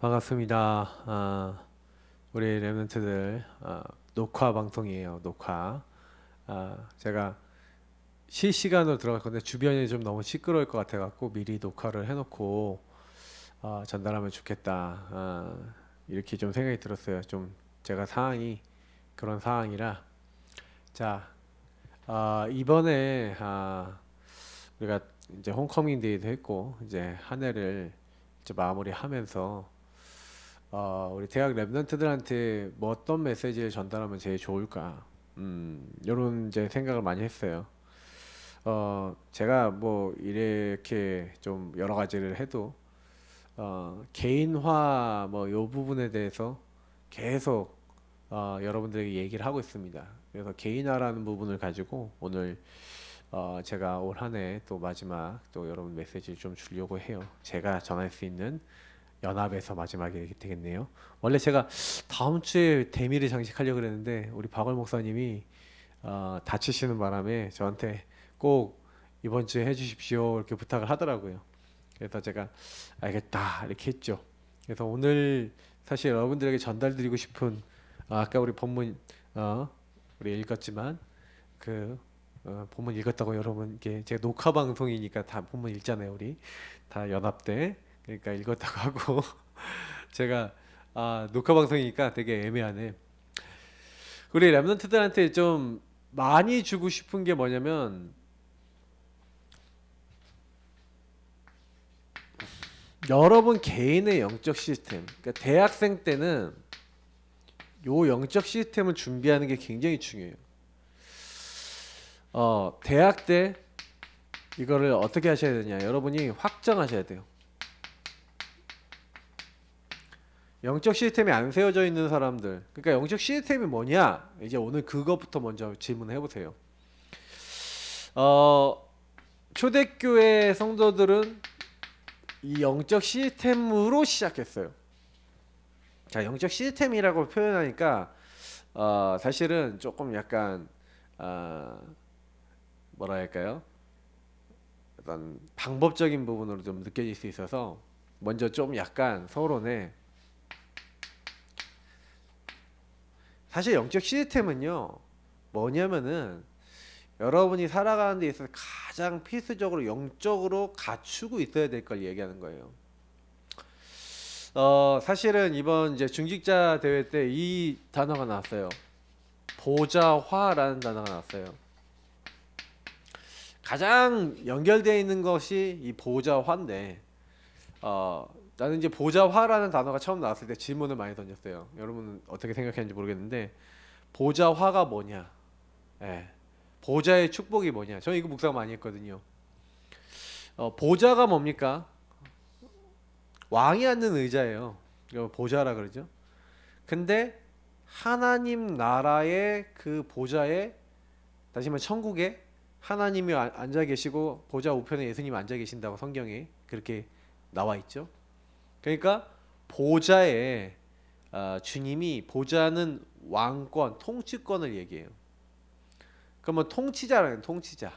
반갑습니다. 우리 랩런트들 녹화 방송이에요. 녹화. 제가 실시간으로 들어갈 건데 주변이 좀 너무 시끄러울 것 같아갖고 미리 녹화를 해놓고 전달하면 좋겠다. 이렇게 좀 생각이 들었어요. 좀 제가 상황이 그런 상황이라. 자, 이번에 우리가 이제 홈커밍 데이도 했고 이제 한 해를 이제 마무리하면서 우리 대학 랩런트들한테 뭐 어떤 메시지를 전달하면 제일 좋을까? 이런 이제 생각을 많이 했어요. 제가 뭐 이렇게 좀 여러 가지를 해도 개인화 뭐 요 부분에 대해서 계속 여러분들에게 얘기를 하고 있습니다. 그래서 개인화라는 부분을 가지고 오늘 제가 올 한 해 또 마지막 또 여러분 메시지를 좀 주려고 해요. 제가 전할 수 있는 연합에서 마지막이 되겠네요. 원래 제가 다음 주에 대미를 장식하려고 그랬는데 우리 박월 목사님이 다치시는 바람에 저한테 꼭 이번 주에 해주십시오 이렇게 부탁을 하더라고요. 그래서 제가 알겠다 이렇게 했죠. 그래서 오늘 사실 여러분들에게 전달드리고 싶은 아까 우리 본문 우리 읽었지만 그 본문 읽었다고 여러분 이게 제가 녹화 방송이니까 다 본문 읽잖아요. 우리 다 연합 때 그러니까 읽었다고 하고 제가 녹화 방송이니까 되게 애매하네. 우리 랩런트들한테 좀 많이 주고 싶은 게 뭐냐면 여러분 개인의 영적 시스템. 그러니까 대학생 때는 요 영적 시스템을 준비하는 게 굉장히 중요해요. 대학 때 이거를 어떻게 하셔야 되냐? 여러분이 확정하셔야 돼요. 영적 시스템이 안 세워져 있는 사람들, 그러니까 영적 시스템이 뭐냐? 이제 오늘 그것부터 먼저 질문해 보세요. 초대교회 성도들은 이 영적 시스템으로 시작했어요. 자, 영적 시스템이라고 표현하니까 사실은 조금 약간 뭐라 할까요? 어떤 방법적인 부분으로 좀 느껴질 수 있어서 먼저 좀 약간 서론에 사실 영적 시스템은요 뭐냐면은 여러분이 살아가는 데 있어서 가장 필수적으로 영적으로 갖추고 있어야 될 걸 얘기하는 거예요. 사실은 이번 이제 중직자 대회 때 이 단어가 나왔어요. 보좌화라는 단어가 나왔어요. 가장 연결되어 있는 것이 이 보좌화인데 나는 이제 보좌화라는 단어가 처음 나왔을 때 질문을 많이 던졌어요. 여러분은 어떻게 생각하는지 모르겠는데 보좌화가 뭐냐? 예. 보좌의 축복이 뭐냐? 저는 이거 묵상 많이 했거든요. 보좌가 뭡니까? 왕이 앉는 의자예요. 이거 보좌라 그러죠. 근데 하나님 나라의 그 보좌에 다시 말해 천국에 하나님이 앉아 계시고 보좌 우편에 예수님이 앉아 계신다고 성경에 그렇게 나와 있죠. 그러니까 보좌에 주님이 보좌는 왕권, 통치권을 얘기해요. 그러면 통치자라는 통치자.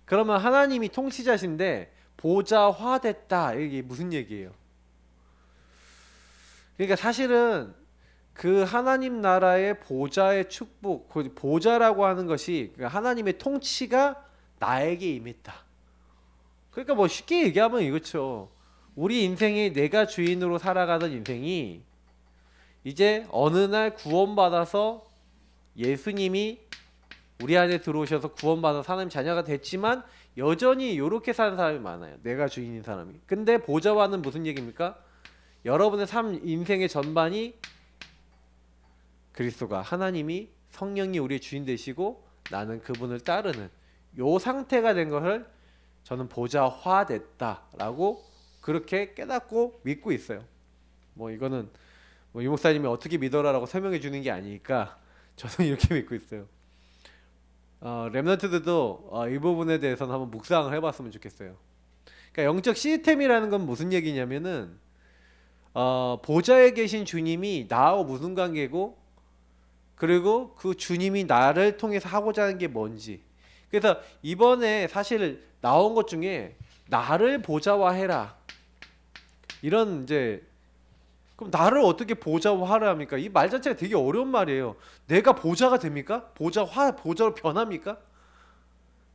그러면 하나님이 통치자신데 보좌화됐다. 이게 무슨 얘기예요? 그러니까 사실은 그 하나님 나라의 보좌의 축복, 그 보좌라고 하는 것이 하나님의 통치가 나에게 임했다. 그러니까 뭐 쉽게 얘기하면 이거죠. 우리 인생이 내가 주인으로 살아가던 인생이 이제 어느 날 구원받아서 예수님이 우리 안에 들어오셔서 구원받아 하나님 자녀가 됐지만 여전히 이렇게 사는 사람이 많아요. 내가 주인인 사람이. 근데 보좌와는 무슨 얘기입니까? 여러분의 삶 인생의 전반이 그리스도가 하나님이 성령이 우리의 주인 되시고 나는 그분을 따르는 요 상태가 된 것을 저는 보좌화됐다라고 그렇게 깨닫고 믿고 있어요. 뭐 이거는 뭐 유 목사님이 어떻게 믿어라라고 설명해 주는 게 아니니까 저는 이렇게 믿고 있어요. 렘넌트들도 이 부분에 대해서는 한번 묵상을 해봤으면 좋겠어요. 그러니까 영적 시스템이라는 건 무슨 얘기냐면은 보좌에 계신 주님이 나하고 무슨 관계고 그리고 그 주님이 나를 통해서 하고자 하는 게 뭔지. 그래서 이번에 사실 나온 것 중에 나를 보좌화해라. 이런 이제 그럼 나를 어떻게 보좌화를 합니까? 이 말 자체가 되게 어려운 말이에요. 내가 보좌가 됩니까? 보좌로 변합니까?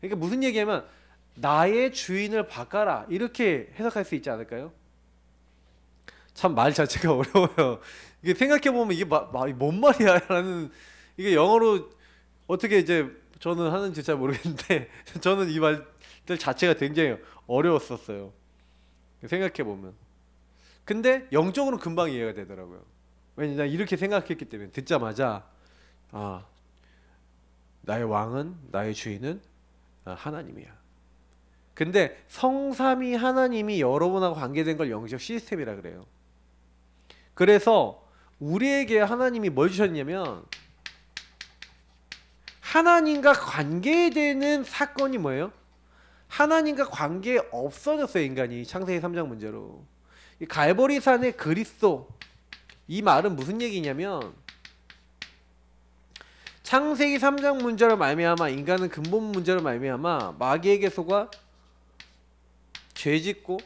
그러니까 무슨 얘기냐면 나의 주인을 바꿔라 이렇게 해석할 수 있지 않을까요? 참 말 자체가 어려워요. 이게 생각해 보면 이게 뭔 말이야라는 이게 영어로 어떻게 이제 저는 하는지 잘 모르겠는데 저는 이 말들 자체가 굉장히 어려웠었어요. 생각해 보면. 근데 영적으로 금방 이해가 되더라고요. 왜냐면 이렇게 생각했기 때문에 듣자마자 아 나의 왕은 나의 주인은 하나님이야. 근데 성삼위 하나님이 여러분하고 관계된 걸 영적 시스템이라 그래요. 그래서 우리에게 하나님이 뭘 주셨냐면 하나님과 관계되는 사건이 뭐예요? 하나님과 관계 없어졌어요. 인간이 창세기 3장 문제로. 이 갈보리산의 그리스도 이 말은 무슨 얘기냐면 창세기 3장 문제로 말미암아 인간은 근본 문제로 말미암아 마귀에게 속아 죄짓고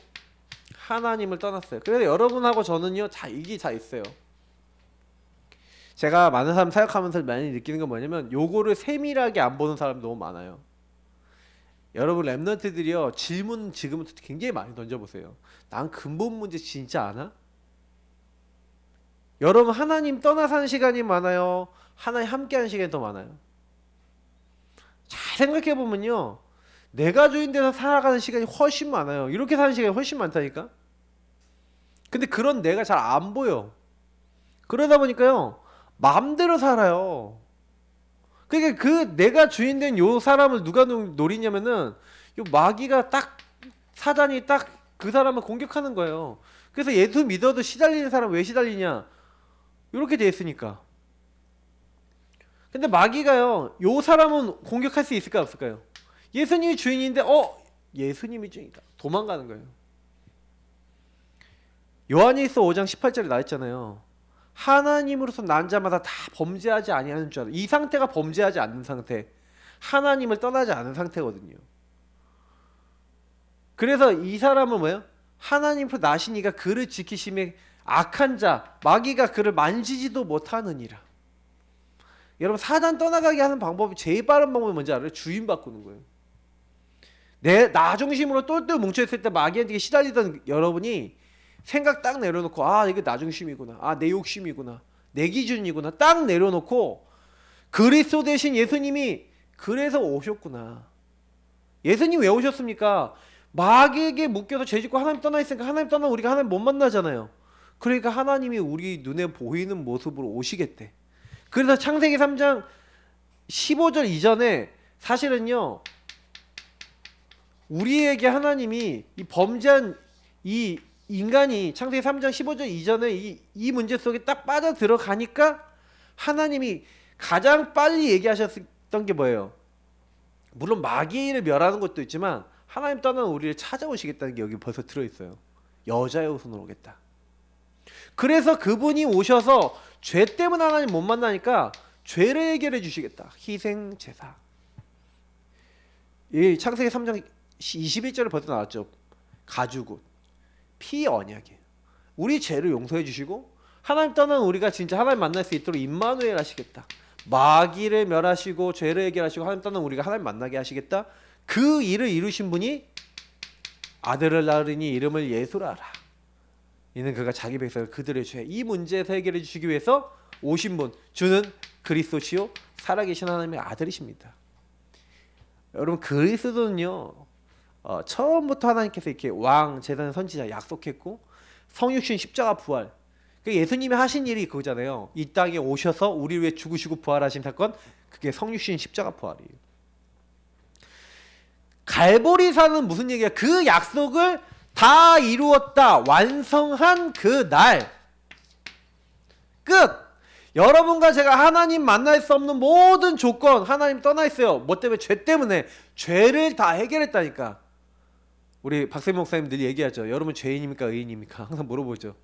하나님을 떠났어요. 그래서 여러분하고 저는요 이게 다 있어요. 제가 많은 사람 사역하면서 많이 느끼는 건 뭐냐면 요거를 세밀하게 안 보는 사람이 너무 많아요. 여러분 랩런트들이요 질문 지금부터 굉장히 많이 던져보세요. 난 근본 문제 진짜 아나? 여러분 하나님 떠나 사는 시간이 많아요? 하나님 함께 하는 시간이 더 많아요? 잘 생각해보면요 내가 주인 돼서 살아가는 시간이 훨씬 많아요. 이렇게 사는 시간이 훨씬 많다니까? 근데 그런 내가 잘 안 보여. 그러다 보니까요 마음대로 살아요. 그러니까 그 내가 주인 된 요 사람을 누가 노리냐면은 요 마귀가 딱 사단이 딱 그 사람을 공격하는 거예요. 그래서 예수 믿어도 시달리는 사람 왜 시달리냐? 이렇게 돼 있으니까. 근데 마귀가요 요 사람은 공격할 수 있을까요 없을까요? 예수님이 주인인데 예수님이 주인이다. 도망가는 거예요. 요한일서 5장 18절에 나왔잖아요. 하나님으로서 난 자마다 다 범죄하지 아니하는 줄 알아. 이 상태가 범죄하지 않는 상태. 하나님을 떠나지 않은 상태거든요. 그래서 이 사람은 뭐예요? 하나님으로 나시니가 그를 지키심에 악한 자 마귀가 그를 만지지도 못하느니라. 여러분 사단 떠나가게 하는 방법이 제일 빠른 방법이 뭔지 알아요? 주인 바꾸는 거예요. 나 중심으로 똘똘 뭉쳐있을 때 마귀한테 시달리던 여러분이 생각 딱 내려놓고 이게 나 중심이구나. 내 욕심이구나. 내 기준이구나. 딱 내려놓고 그리스도 대신 예수님이 그래서 오셨구나. 예수님 왜 오셨습니까? 마귀에게 묶여서 죄짓고 하나님 떠나 있으니까 하나님 떠나면 우리가 하나님 못 만나잖아요. 그러니까 하나님이 우리 눈에 보이는 모습으로 오시겠대. 그래서 창세기 3장 15절 이전에 사실은요 우리에게 하나님이 이 범죄한 이 인간이 창세기 3장 15절 이전에 이 문제 속에 딱 빠져 들어가니까 하나님이 가장 빨리 얘기하셨던 게 뭐예요? 물론 마귀를 멸하는 것도 있지만 하나님 떠난 우리를 찾아오시겠다는 게 여기 벌써 들어있어요. 여자의 후손으로 오겠다. 그래서 그분이 오셔서 죄 때문에 하나님 못 만나니까 죄를 해결해 주시겠다. 희생 제사. 이 창세기 3장 21절에 벌써 나왔죠. 가죽옷. 피 언약이에요. 우리 죄를 용서해 주시고 하나님 떠난 우리가 진짜 하나님 만날 수 있도록 임마누엘 하시겠다. 마귀를 멸하시고 죄를 해결하시고 하나님 떠난 우리가 하나님 만나게 하시겠다. 그 일을 이루신 분이 아들을 낳으리니 이름을 예수라 하라. 이는 그가 자기 백성을 그들의 죄 이 문제에서 해결해 주시기 위해서 오신 분 주는 그리스도시요 살아계신 하나님의 아들이십니다. 여러분 그리스도는요 처음부터 하나님께서 이렇게 왕, 제사장, 선지자 약속했고 성육신, 십자가, 부활 예수님이 하신 일이 그거잖아요. 이 땅에 오셔서 우리를 위해 죽으시고 부활하신 사건 그게 성육신, 십자가, 부활이에요. 갈보리산은 무슨 얘기야? 그 약속을 다 이루었다 완성한 그 날 끝! 여러분과 제가 하나님 만날 수 없는 모든 조건 하나님 떠나 있어요. 뭐 때문에? 죄 때문에. 죄를 다 해결했다니까. 우리 박세민 목사님 늘 얘기하죠. 여러분 죄인입니까 의인입니까? 항상 물어보죠.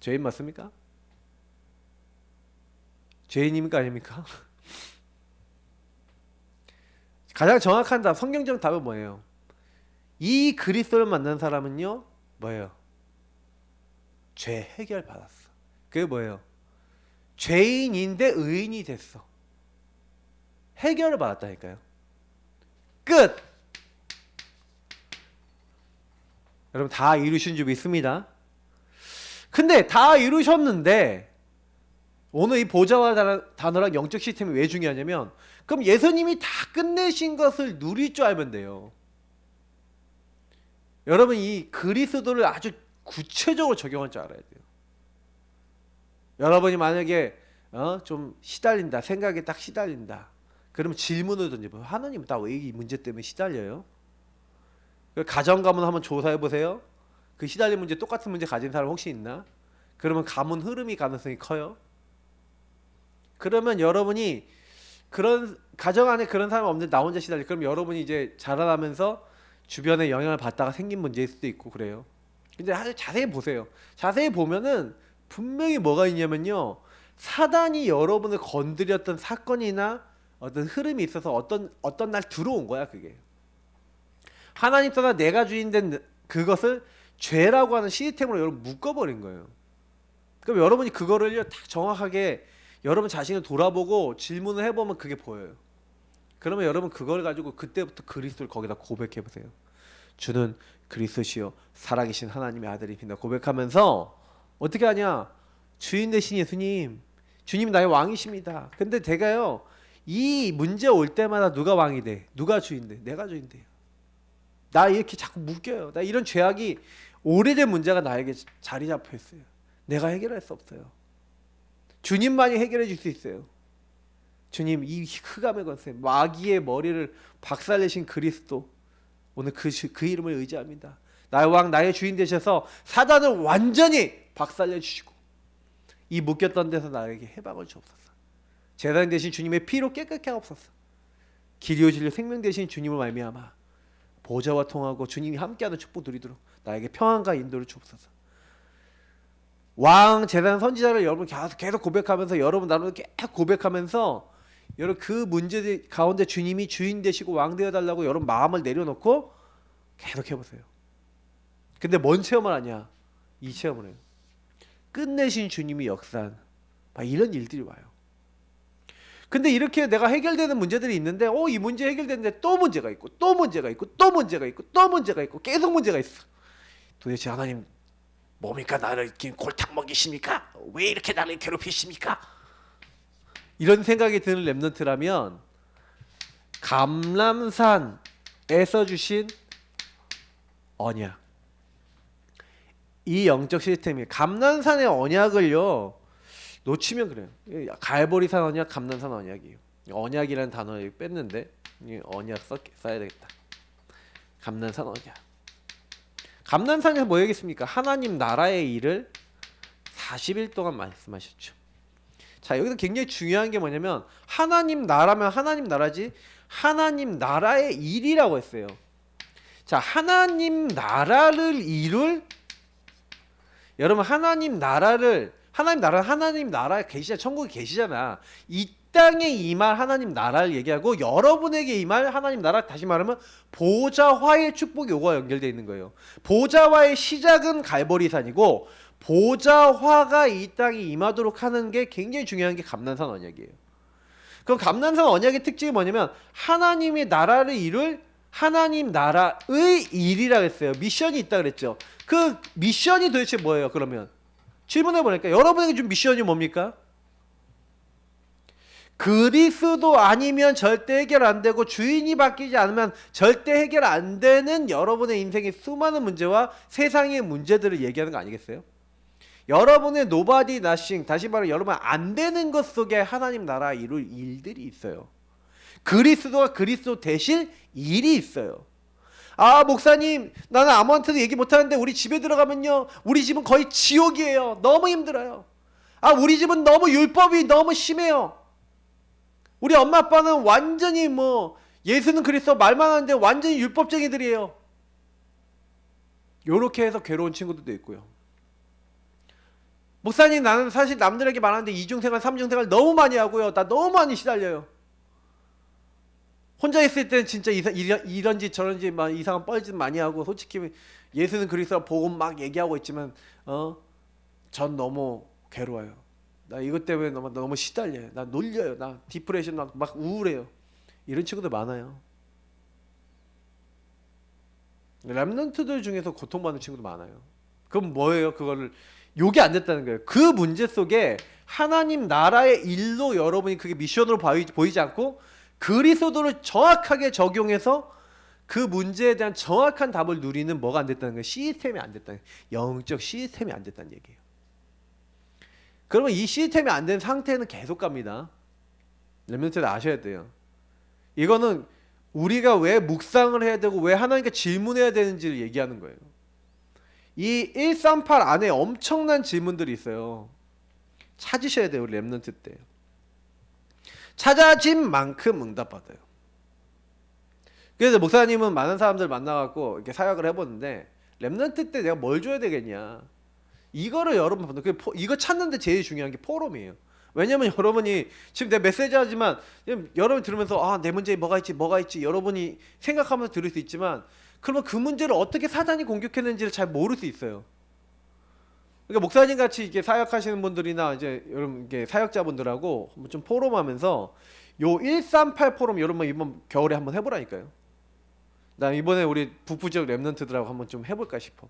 죄인 맞습니까? 죄인입니까 아닙니까? 가장 정확한 답, 성경적 답은 뭐예요? 이 그리스도를 만난 사람은요 뭐예요? 죄 해결 받았어. 그게 뭐예요? 죄인인데 의인이 됐어. 해결을 받았다니까요. 끝. 여러분 다 이루신 줄 믿습니다. 근데 다 이루셨는데 오늘 이 보좌와 단어랑 영적 시스템이 왜 중요하냐면, 그럼 예수님이 다 끝내신 것을 누릴 줄 알면 돼요. 여러분 이 그리스도를 아주 구체적으로 적용할 줄 알아야 돼요. 여러분이 만약에 좀 시달린다, 생각에 딱 시달린다, 그러면 질문을 던져봐요. 하나님 나 왜 이 문제 때문에 시달려요? 가정 가문 한번 조사해 보세요. 그 시달린 문제 똑같은 문제 가진 사람 혹시 있나? 그러면 가문 흐름이 가능성이 커요. 그러면 여러분이 그런 가정 안에 그런 사람 없는데 나 혼자 시달려. 그럼 여러분이 이제 자라나면서 주변에 영향을 받다가 생긴 문제일 수도 있고 그래요. 근데 아주 자세히 보세요. 자세히 보면은 분명히 뭐가 있냐면요, 사단이 여러분을 건드렸던 사건이나 어떤 흐름이 있어서 어떤 날 들어온 거야. 그게 하나님 떠나 내가 주인된 그것을 죄라고 하는 시스템으로 여러분 묶어버린 거예요. 그럼 여러분이 그거를요 딱 정확하게 여러분 자신을 돌아보고 질문을 해보면 그게 보여요. 그러면 여러분 그걸 가지고 그때부터 그리스도를 거기다 고백해보세요. 주는 그리스도시요 살아계신 하나님의 아들이십니다. 고백하면서 어떻게 하냐? 주인 되신 예수님, 주님 나의 왕이십니다. 근데 제가요 이 문제 올 때마다 누가 왕이 돼? 누가 주인 돼? 내가 주인 돼요. 나 이렇게 자꾸 묶여요. 나 이런 죄악이 오래된 문제가 나에게 자리 잡혀 있어요. 내가 해결할 수 없어요. 주님만이 해결해 줄 수 있어요. 주님 이 흑암의 권세, 마귀의 머리를 박살내신 그리스도, 오늘 그 이름을 의지합니다. 나의 왕, 나의 주인 되셔서 사단을 완전히 박살내 주시고 이 묶였던 데서 나에게 해방을 주옵소서. 제사장 되신 주님의 피로 깨끗게 하옵소서. 길이요 진리요 생명 되신 주님을 말미암아 보좌와 통하고 주님이 함께하는 축복 누리도록 나에게 평안과 인도를 주옵소서. 왕, 제사장, 선지자를 여러분 계속 고백하면서, 여러분 나누고 계속 고백하면서, 여러분 그 문제 가운데 주님이 주인 되시고 왕 되어 달라고 여러분 마음을 내려놓고 계속 해보세요. 근데 뭔 체험을 하냐? 이 체험을 해요. 끝내신 주님이 역사한 막 이런 일들이 와요. 근데 이렇게 내가 해결되는 문제들이 있는데 이 문제 해결됐는데 또 문제가 있고 또 문제가 있고 또 문제가 있고 또 문제가 있고 계속 문제가 있어. 도대체 하나님 뭡니까? 나를 이렇게 골탕 먹이십니까? 왜 이렇게 나를 괴롭히십니까? 이런 생각이 드는 렘넌트라면 감람산에서 주신 언약, 이 영적 시스템이 감람산의 언약을요 놓치면 그래요. 갈보리산 언약, 감람산 언약이에요. 언약이라는 단어를 뺐는데 언약 써야 되겠다. 감람산 언약. 감람산에서 뭐 얘기했습니까? 하나님 나라의 일을 40일 동안 말씀하셨죠. 자, 여기서 굉장히 중요한 게 뭐냐면, 하나님 나라면 하나님 나라지 하나님 나라의 일이라고 했어요. 자, 하나님 나라를 이룰, 여러분 하나님 나라에 계시잖아. 천국에 계시잖아. 이 땅에 임할 하나님 나라를 얘기하고, 여러분에게 임할 하나님 나라, 다시 말하면 보좌화의 축복이 요거와 연결되어 있는 거예요. 보좌화의 시작은 갈보리산이고 보좌화가 이 땅에 임하도록 하는 게 굉장히 중요한 게 감람산 언약이에요. 그럼 감람산 언약의 특징이 뭐냐면, 하나님의 나라를 이룰 하나님 나라의 일이라고 했어요. 미션이 있다 그랬죠. 그 미션이 도대체 뭐예요? 그러면 질문해 보니까 여러분에게 준 미션이 뭡니까? 그리스도 아니면 절대 해결 안 되고, 주인이 바뀌지 않으면 절대 해결 안 되는 여러분의 인생의 수많은 문제와 세상의 문제들을 얘기하는 거 아니겠어요? 여러분의 nobody nothing, 다시 말해 여러분 안 되는 것 속에 하나님 나라 이룰 일들이 있어요. 그리스도가 그리스도 되실 일이 있어요. 아, 목사님 나는 아무한테도 얘기 못하는데 우리 집에 들어가면요, 우리 집은 거의 지옥이에요. 너무 힘들어요. 아, 우리 집은 너무 율법이 너무 심해요. 우리 엄마 아빠는 완전히 예수는 그리스도 말만 하는데 완전히 율법쟁이들이에요. 요렇게 해서 괴로운 친구들도 있고요. 목사님 나는 사실 남들에게 말하는데 이중생활 삼중생활 너무 많이 하고요. 나 너무 많이 시달려요. 혼자 있을 때는 진짜 이런지 저런지 막 이상한 뻘짓 많이 하고, 솔직히 예수는 그리스도 복음 막 얘기하고 있지만 전 너무 괴로워요. 나 이것 때문에 너무 시달려요. 나 놀려요. 나 디프레션 막 우울해요. 이런 친구들 많아요. 랩런트들 중에서 고통받는 친구도 많아요. 그럼 뭐예요? 그거를 요게 안 됐다는 거예요. 그 문제 속에 하나님 나라의 일로 여러분이 그게 미션으로 보이지 않고 그리스도를 정확하게 적용해서 그 문제에 대한 정확한 답을 누리는 뭐가 안 됐다는 거예요. 시스템이 안 됐다는 거예요. 영적 시스템이 안 됐다는 얘기예요. 그러면 이 시스템이 안 된 상태는 계속 갑니다. 렘넌트들 아셔야 돼요. 이거는 우리가 왜 묵상을 해야 되고 왜 하나님께 질문해야 되는지를 얘기하는 거예요. 이 138 안에 엄청난 질문들이 있어요. 찾으셔야 돼요. 우리 렘넌트 때. 찾아진 만큼 응답받아요. 그래서 목사님은 많은 사람들 만나갖고 이렇게 사역을 해보는데 렘넌트 때 내가 뭘 줘야 되겠냐. 이거를 여러분 이거 찾는데 제일 중요한 게 포럼이에요. 왜냐면 여러분이 지금 내 메시지 하지만 여러분이 들으면서 내 문제에 뭐가 있지 여러분이 생각하면서 들을 수 있지만 그러면 그 문제를 어떻게 사단이 공격했는지를 잘 모를 수 있어요. 그러니까 목사님 같이 이게 사역하시는 분들이나 이제 여러분 이게 사역자분들하고 좀 포럼하면서 요 138 포럼 여러분 이번 겨울에 한번 해보라니까요. 나 이번에 우리 북부 지역 랩런트들하고 한번 좀 해볼까 싶어.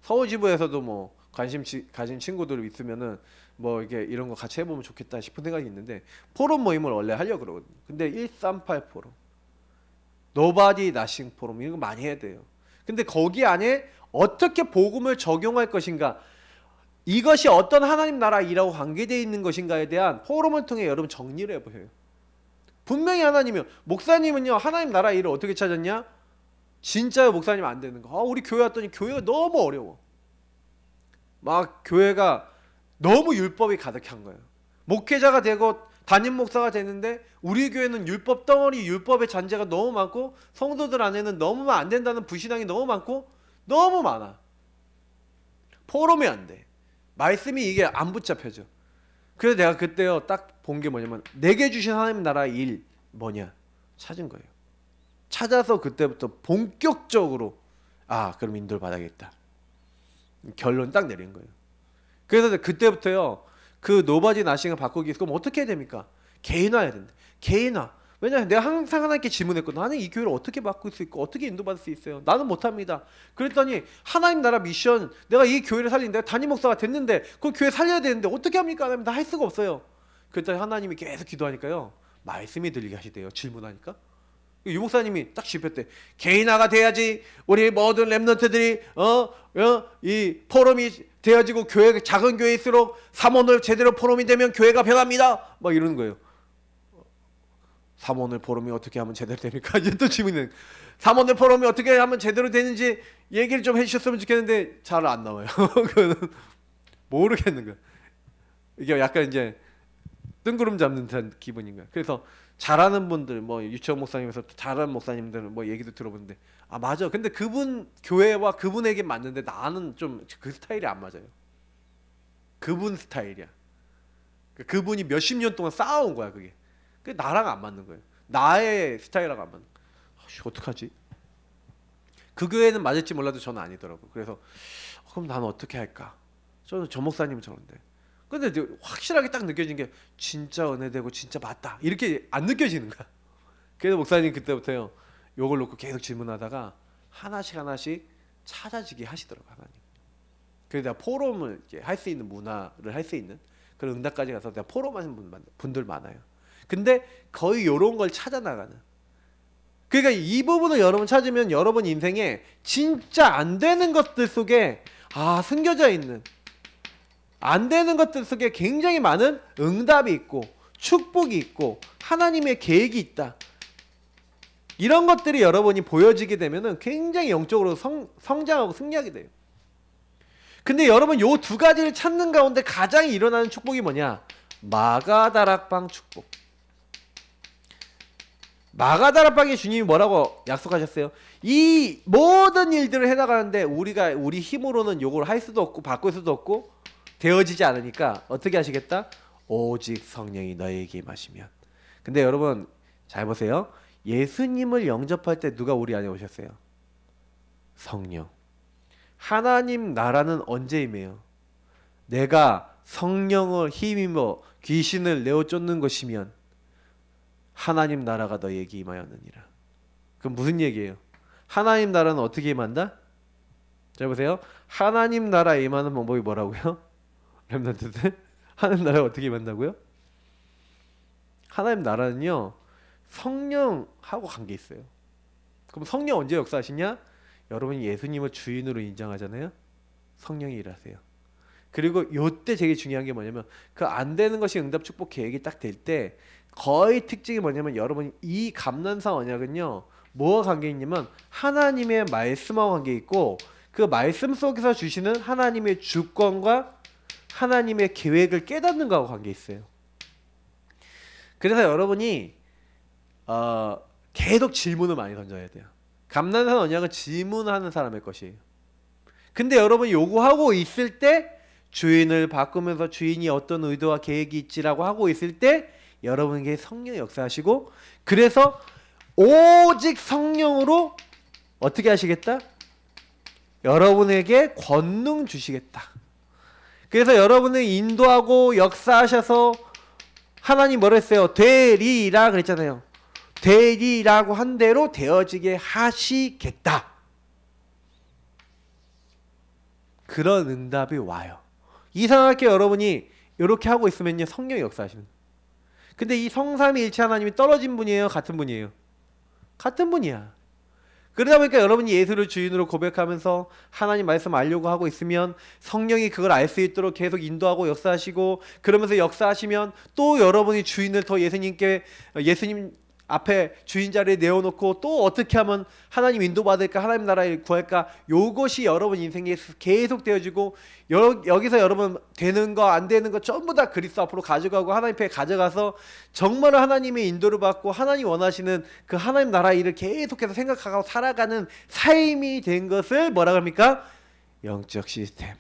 서울 지부에서도 뭐 관심 가진 친구들 있으면은 뭐 이게 이런 거 같이 해보면 좋겠다 싶은 생각이 있는데 포럼 모임을 원래 하려고 그러거든요. 근데 138 포럼, Nobody Nothing 포럼 이런 거 많이 해야 돼요. 근데 거기 안에 어떻게 복음을 적용할 것인가, 이것이 어떤 하나님 나라 일하고 관계되어 있는 것인가에 대한 포럼을 통해 여러분 정리를 해보세요. 분명히 하나님이요. 목사님은요 하나님 나라 일을 어떻게 찾았냐? 진짜요 목사님 안 되는 거. 우리 교회 왔더니 교회가 너무 어려워. 막 교회가 너무 율법이 가득한 거예요. 목회자가 되고 담임 목사가 되는데 우리 교회는 율법 덩어리, 율법의 잔재가 너무 많고 성도들 안에는 너무 안 된다는 불신앙이 너무 많고 너무 많아. 포럼이 안 돼. 말씀이 이게 안 붙잡혀져. 그래서 내가 그때요 딱 본 게 뭐냐면 내게 주신 하나님 나라 일 뭐냐 찾은 거예요. 찾아서 그때부터 본격적으로 그럼 인도를 받아야겠다. 결론 딱 내린 거예요. 그래서 그때부터요 그 노바지 나싱을 바꾸기 위해서 그럼 어떻게 해야 됩니까? 개인화해야 된다. 개인화. 왜냐하면 내가 항상 하나님께 질문했거든. 하나님 이 교회를 어떻게 바꿀 수 있고 어떻게 인도받을 수 있어요? 나는 못합니다. 그랬더니 하나님 나라 미션, 내가 이 교회를 살리는데 내가 담임 목사가 됐는데 그 교회 살려야 되는데 어떻게 합니까? 하나님 나 할 수가 없어요. 그랬더니 하나님이 계속 기도하니까요 말씀이 들리게 하시대요. 질문하니까 유 목사님이 딱 짚었대. 개인화가 돼야지 우리 모든 렘넌트들이 이 포럼이 되어지고 교회 작은 교회일수록 삼원을 제대로 포럼이 되면 교회가 변합니다. 막 이러는 거예요. 삼원을 포럼이 어떻게 하면 제대로 됩니까? 이제 또 질문이 삼원을 포럼이 어떻게 하면 제대로 되는지 얘기를 좀 해주셨으면 좋겠는데 잘 안 나와요. 그거는 모르겠는 거야. 이게 약간 이제 뜬구름 잡는 듯한 기분인 거야. 그래서 잘하는 분들 뭐 유치원 목사님에서 잘하는 목사님들 뭐 얘기도 들어보는데 맞아. 근데 그분 교회와 그분에게 맞는데 나는 좀 그 스타일이 안 맞아요. 그분 스타일이야. 그분이 몇십 년 동안 쌓아온 거야 그게. 그게 나랑 안 맞는 거예요. 나의 스타일하고 안 맞는. 어떡하지? 그 교회는 맞을지 몰라도 저는 아니더라고. 그래서 그럼 나는 어떻게 할까? 저는 저 목사님은 저런데. 근데 확실하게 딱 느껴진 게 진짜 은혜되고 진짜 맞다 이렇게 안 느껴지는 거야. 그래서 목사님 그때부터요 요걸 놓고 계속 질문하다가 하나씩 찾아지게 하시더라고 하나님. 그래서 내가 포럼을 할 수 있는 문화를 할 수 있는 그런 응답까지 가서 내가 포럼하는 분들 많아요. 근데 거의 요런 걸 찾아 나가는. 그러니까 이 부분을 여러분 찾으면 여러분 인생에 진짜 안 되는 것들 속에 숨겨져 있는 안 되는 것들 속에 굉장히 많은 응답이 있고 축복이 있고 하나님의 계획이 있다. 이런 것들이 여러분이 보여지게 되면은 굉장히 영적으로 성장하고 승리하게 돼요. 근데 여러분 요 두 가지를 찾는 가운데 가장 일어나는 축복이 뭐냐? 마가다락방 축복. 마가다락방에 주님이 뭐라고 약속하셨어요? 이 모든 일들을 해나가는데 우리 힘으로는 요걸 할 수도 없고 바꿀 수도 없고 되어지지 않으니까 어떻게 하시겠다? 오직 성령이 너에게 임하시면. 근데 여러분 잘 보세요. 예수님을 영접할 때 누가 우리 안에 오셨어요? 성령. 하나님 나라는 언제 임해요? 내가 성령을 힘입어 귀신을 내어 쫓는 것이면 하나님 나라가 너에게 임하였느니라. 그럼 무슨 얘기예요? 하나님 나라는 어떻게 임한다? 자 보세요. 하나님 나라에 임하는 방법이 뭐라고요? 렘넌트들 하나님 나라가 어떻게 임한다고요? 하나님 나라는요 성령하고 관계 있어요. 그럼 성령 언제 역사하시냐? 여러분이 예수님을 주인으로 인정하잖아요. 성령이 일하세요. 그리고 요때 되게 중요한 게 뭐냐면 그 안 되는 것이 응답 축복 계획이 딱 될 때 거의 특징이 뭐냐면 여러분이 이 감난사 언약은요 뭐와 관계 있냐면 하나님의 말씀과 관계 있고 그 말씀 속에서 주시는 하나님의 주권과 하나님의 계획을 깨닫는 거하고 관계 있어요. 그래서 여러분이 계속 질문을 많이 던져야 돼요. 감난산 언약은 질문하는 사람의 것이에요. 근데 여러분이 요구하고 있을 때 주인을 바꾸면서 주인이 어떤 의도와 계획이 있지라고 하고 있을 때 여러분에게 성령이 역사하시고 그래서 오직 성령으로 어떻게 하시겠다? 여러분에게 권능 주시겠다. 그래서 여러분을 인도하고 역사하셔서 하나님 뭐라 했어요? 되리라 그랬잖아요. 되리라고 한 대로 되어지게 하시겠다. 그런 응답이 와요. 이상하게 여러분이 이렇게 하고 있으면요 성령이 역사하시는. 근데 이 성삼위일체 하나님이 떨어진 분이에요? 같은 분이에요? 같은 분이야. 그러다 보니까 여러분이 예수를 주인으로 고백하면서 하나님 말씀 알려고 하고 있으면 성령이 그걸 알 수 있도록 계속 인도하고 역사하시고 그러면서 역사하시면 또 여러분이 주인을 더 예수님 앞에 주인 자리에 내어놓고 또 어떻게 하면 하나님 인도받을까 하나님 나라를 구할까 요것이 여러분 인생에 계속 되어지고 여기서 여러분 되는 거 안 되는 거 전부 다 그리스도 앞으로 가져가고 하나님 앞에 가져가서 정말로 하나님의 인도를 받고 하나님 원하시는 그 하나님 나라 일을 계속해서 생각하고 살아가는 삶이 된 것을 뭐라 합니까? 영적 시스템.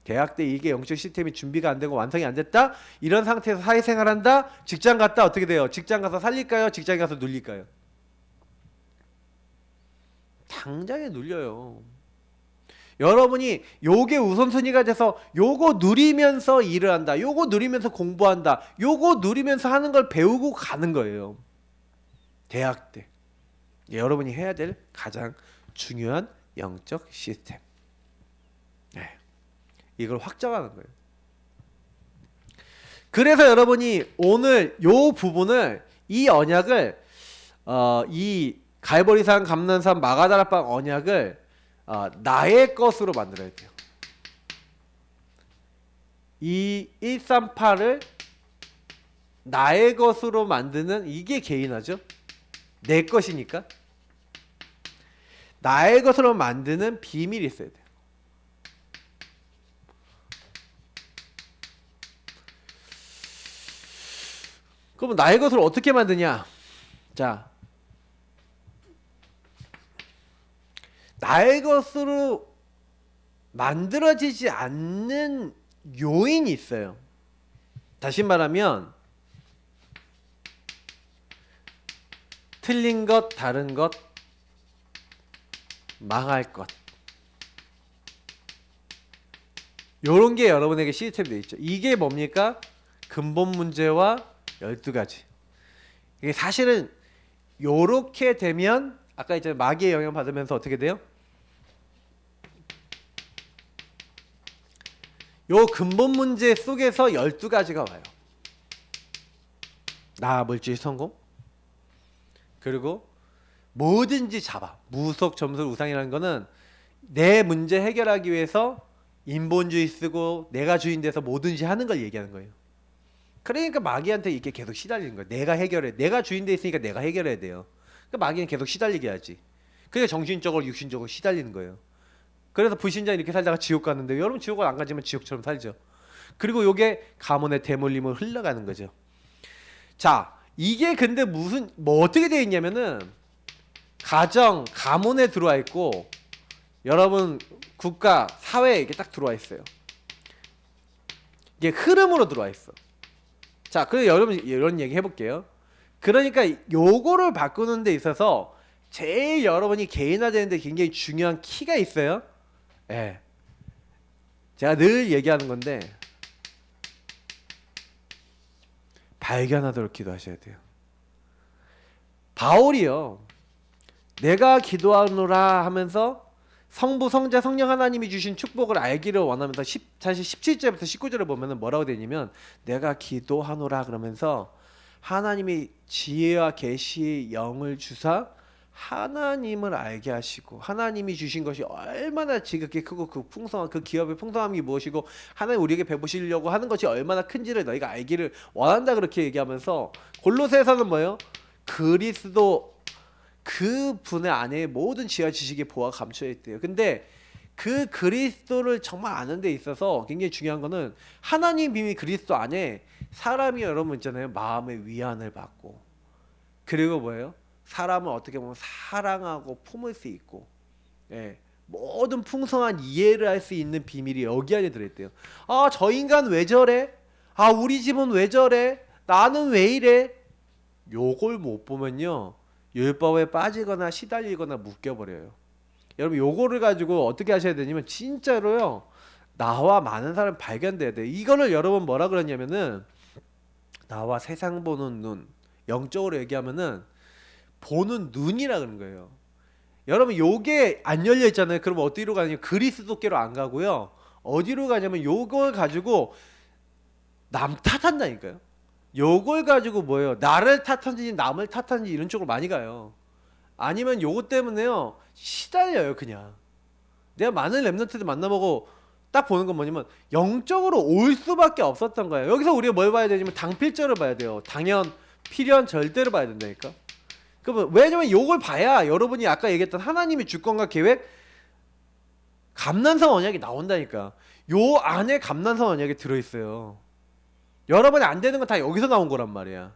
대학 때 이게 영적 시스템이 준비가 안 되고 완성이 안 됐다? 이런 상태에서 사회생활한다? 직장 갔다 어떻게 돼요? 직장 가서 살릴까요? 직장에 가서 눌릴까요? 당장에 눌려요. 여러분이 요게 우선순위가 돼서 요거 누리면서 일을 한다. 요거 누리면서 공부한다. 요거 누리면서 하는 걸 배우고 가는 거예요. 대학 때. 여러분이 해야 될 가장 중요한 영적 시스템. 네. 이걸 확정하는 거예요. 그래서 여러분이 오늘 요 부분을 이 언약을 이 갈보리산 감난산 마가다락방 언약을 나의 것으로 만들어야 돼요. 이 138을 나의 것으로 만드는 이게 개인화죠. 내 것이니까. 나의 것으로 만드는 비밀이 있어야 돼요. 그럼 나의 것을 어떻게 만드냐? 자, 나의 것으로 만들어지지 않는 요인이 있어요. 다시 말하면 틀린 것, 다른 것, 망할 것. 요런 게 여러분에게 시스템이 되어 있죠. 이게 뭡니까? 근본 문제와 12가지. 이게 사실은 요렇게 되면 아까 이제 마귀의 영향 받으면서 어떻게 돼요? 요 근본 문제 속에서 12가지가 와요. 나 물질 성공. 그리고 뭐든지 잡아. 무속 점술 우상이라는 거는 내 문제 해결하기 위해서 인본주의 쓰고 내가 주인 돼서 뭐든지 하는 걸 얘기하는 거예요. 그러니까 마귀한테 이게 계속 시달리는 거예요. 내가 해결해. 내가 주인 돼 있으니까 내가 해결해야 돼요. 그러니까 마귀는 계속 시달리게 하지. 그러니까 정신적으로 육신적으로 시달리는 거예요. 그래서 불신자 이렇게 살다가 지옥 갔는데 여러분 지옥을 안 가지만 지옥처럼 살죠. 그리고 요게 가문의 대물림을 흘러가는 거죠. 자, 이게 근데 뭐 어떻게 되어 있냐면은 가정, 가문에 들어와 있고 여러분 국가, 사회에 이게 딱 들어와 있어요. 이게 흐름으로 들어와 있어. 자, 그래서 여러분 이런 얘기 해볼게요. 그러니까 요거를 바꾸는 데 있어서 제일 여러분이 개인화되는데 굉장히 중요한 키가 있어요. 예. 제가 늘 얘기하는 건데 발견하도록 기도하셔야 돼요. 바울이요, 내가 기도하노라 하면서 성부, 성자, 성령 하나님이 주신 축복을 알기를 원하면서 사실 17절부터 19절을 보면은 뭐라고 되냐면 내가 기도하노라 그러면서 하나님이 지혜와 계시의 영을 주사 하나님을 알게 하시고 하나님이 주신 것이 얼마나 지극히 크고 그 풍성한 그 기업의 풍성함이 무엇이고 하나님 우리에게 베푸시려고 하는 것이 얼마나 큰지를 너희가 알기를 원한다 그렇게 얘기하면서 골로새에서는 뭐예요? 그리스도 그 분의 안에 모든 지혜와 지식의 보화가 감춰 있대요. 근데 그 그리스도를 정말 아는 데 있어서 굉장히 중요한 거는 하나님 비밀 그리스도 안에 사람이 여러분 있잖아요. 마음의 위안을 받고 그리고 뭐예요? 사람을 어떻게 보면 사랑하고 품을 수 있고 예, 모든 풍성한 이해를 할 수 있는 비밀이 여기 안에 들어있대요. 아, 저 인간 왜 저래? 아, 우리 집은 왜 저래? 나는 왜 이래? 요걸 못 보면요 율법에 빠지거나 시달리거나 묶여버려요. 여러분 요거를 가지고 어떻게 하셔야 되냐면 진짜로요 나와 많은 사람 발견돼야 돼요. 이거를 여러분 뭐라 그러냐면은 나와 세상 보는 눈, 영적으로 얘기하면은 보는 눈이라 그런 거예요. 여러분 요게 안 열려 있잖아요. 그럼 어디로 가냐면 그리스도께로 안 가고요 어디로 가냐면 요걸 가지고 남 탓한다니까요. 요걸 가지고 뭐예요? 나를 탓하는지 남을 탓하는지 이런 쪽으로 많이 가요. 아니면 요거 때문에요 시달려요. 그냥 내가 많은 랩런트들 만나보고 딱 보는 건 뭐냐면 영적으로 올 수밖에 없었던 거예요. 여기서 우리가 뭘 봐야 되냐면 당필절을 봐야 돼요. 당연, 필연, 절대를 봐야 된다니까. 그러면 왜냐면 요걸 봐야 여러분이 아까 얘기했던 하나님의 주권과 계획, 감난성 언약이 나온다니까. 요 안에 감난성 언약이 들어있어요. 여러분이 안 되는 건 다 여기서 나온 거란 말이야.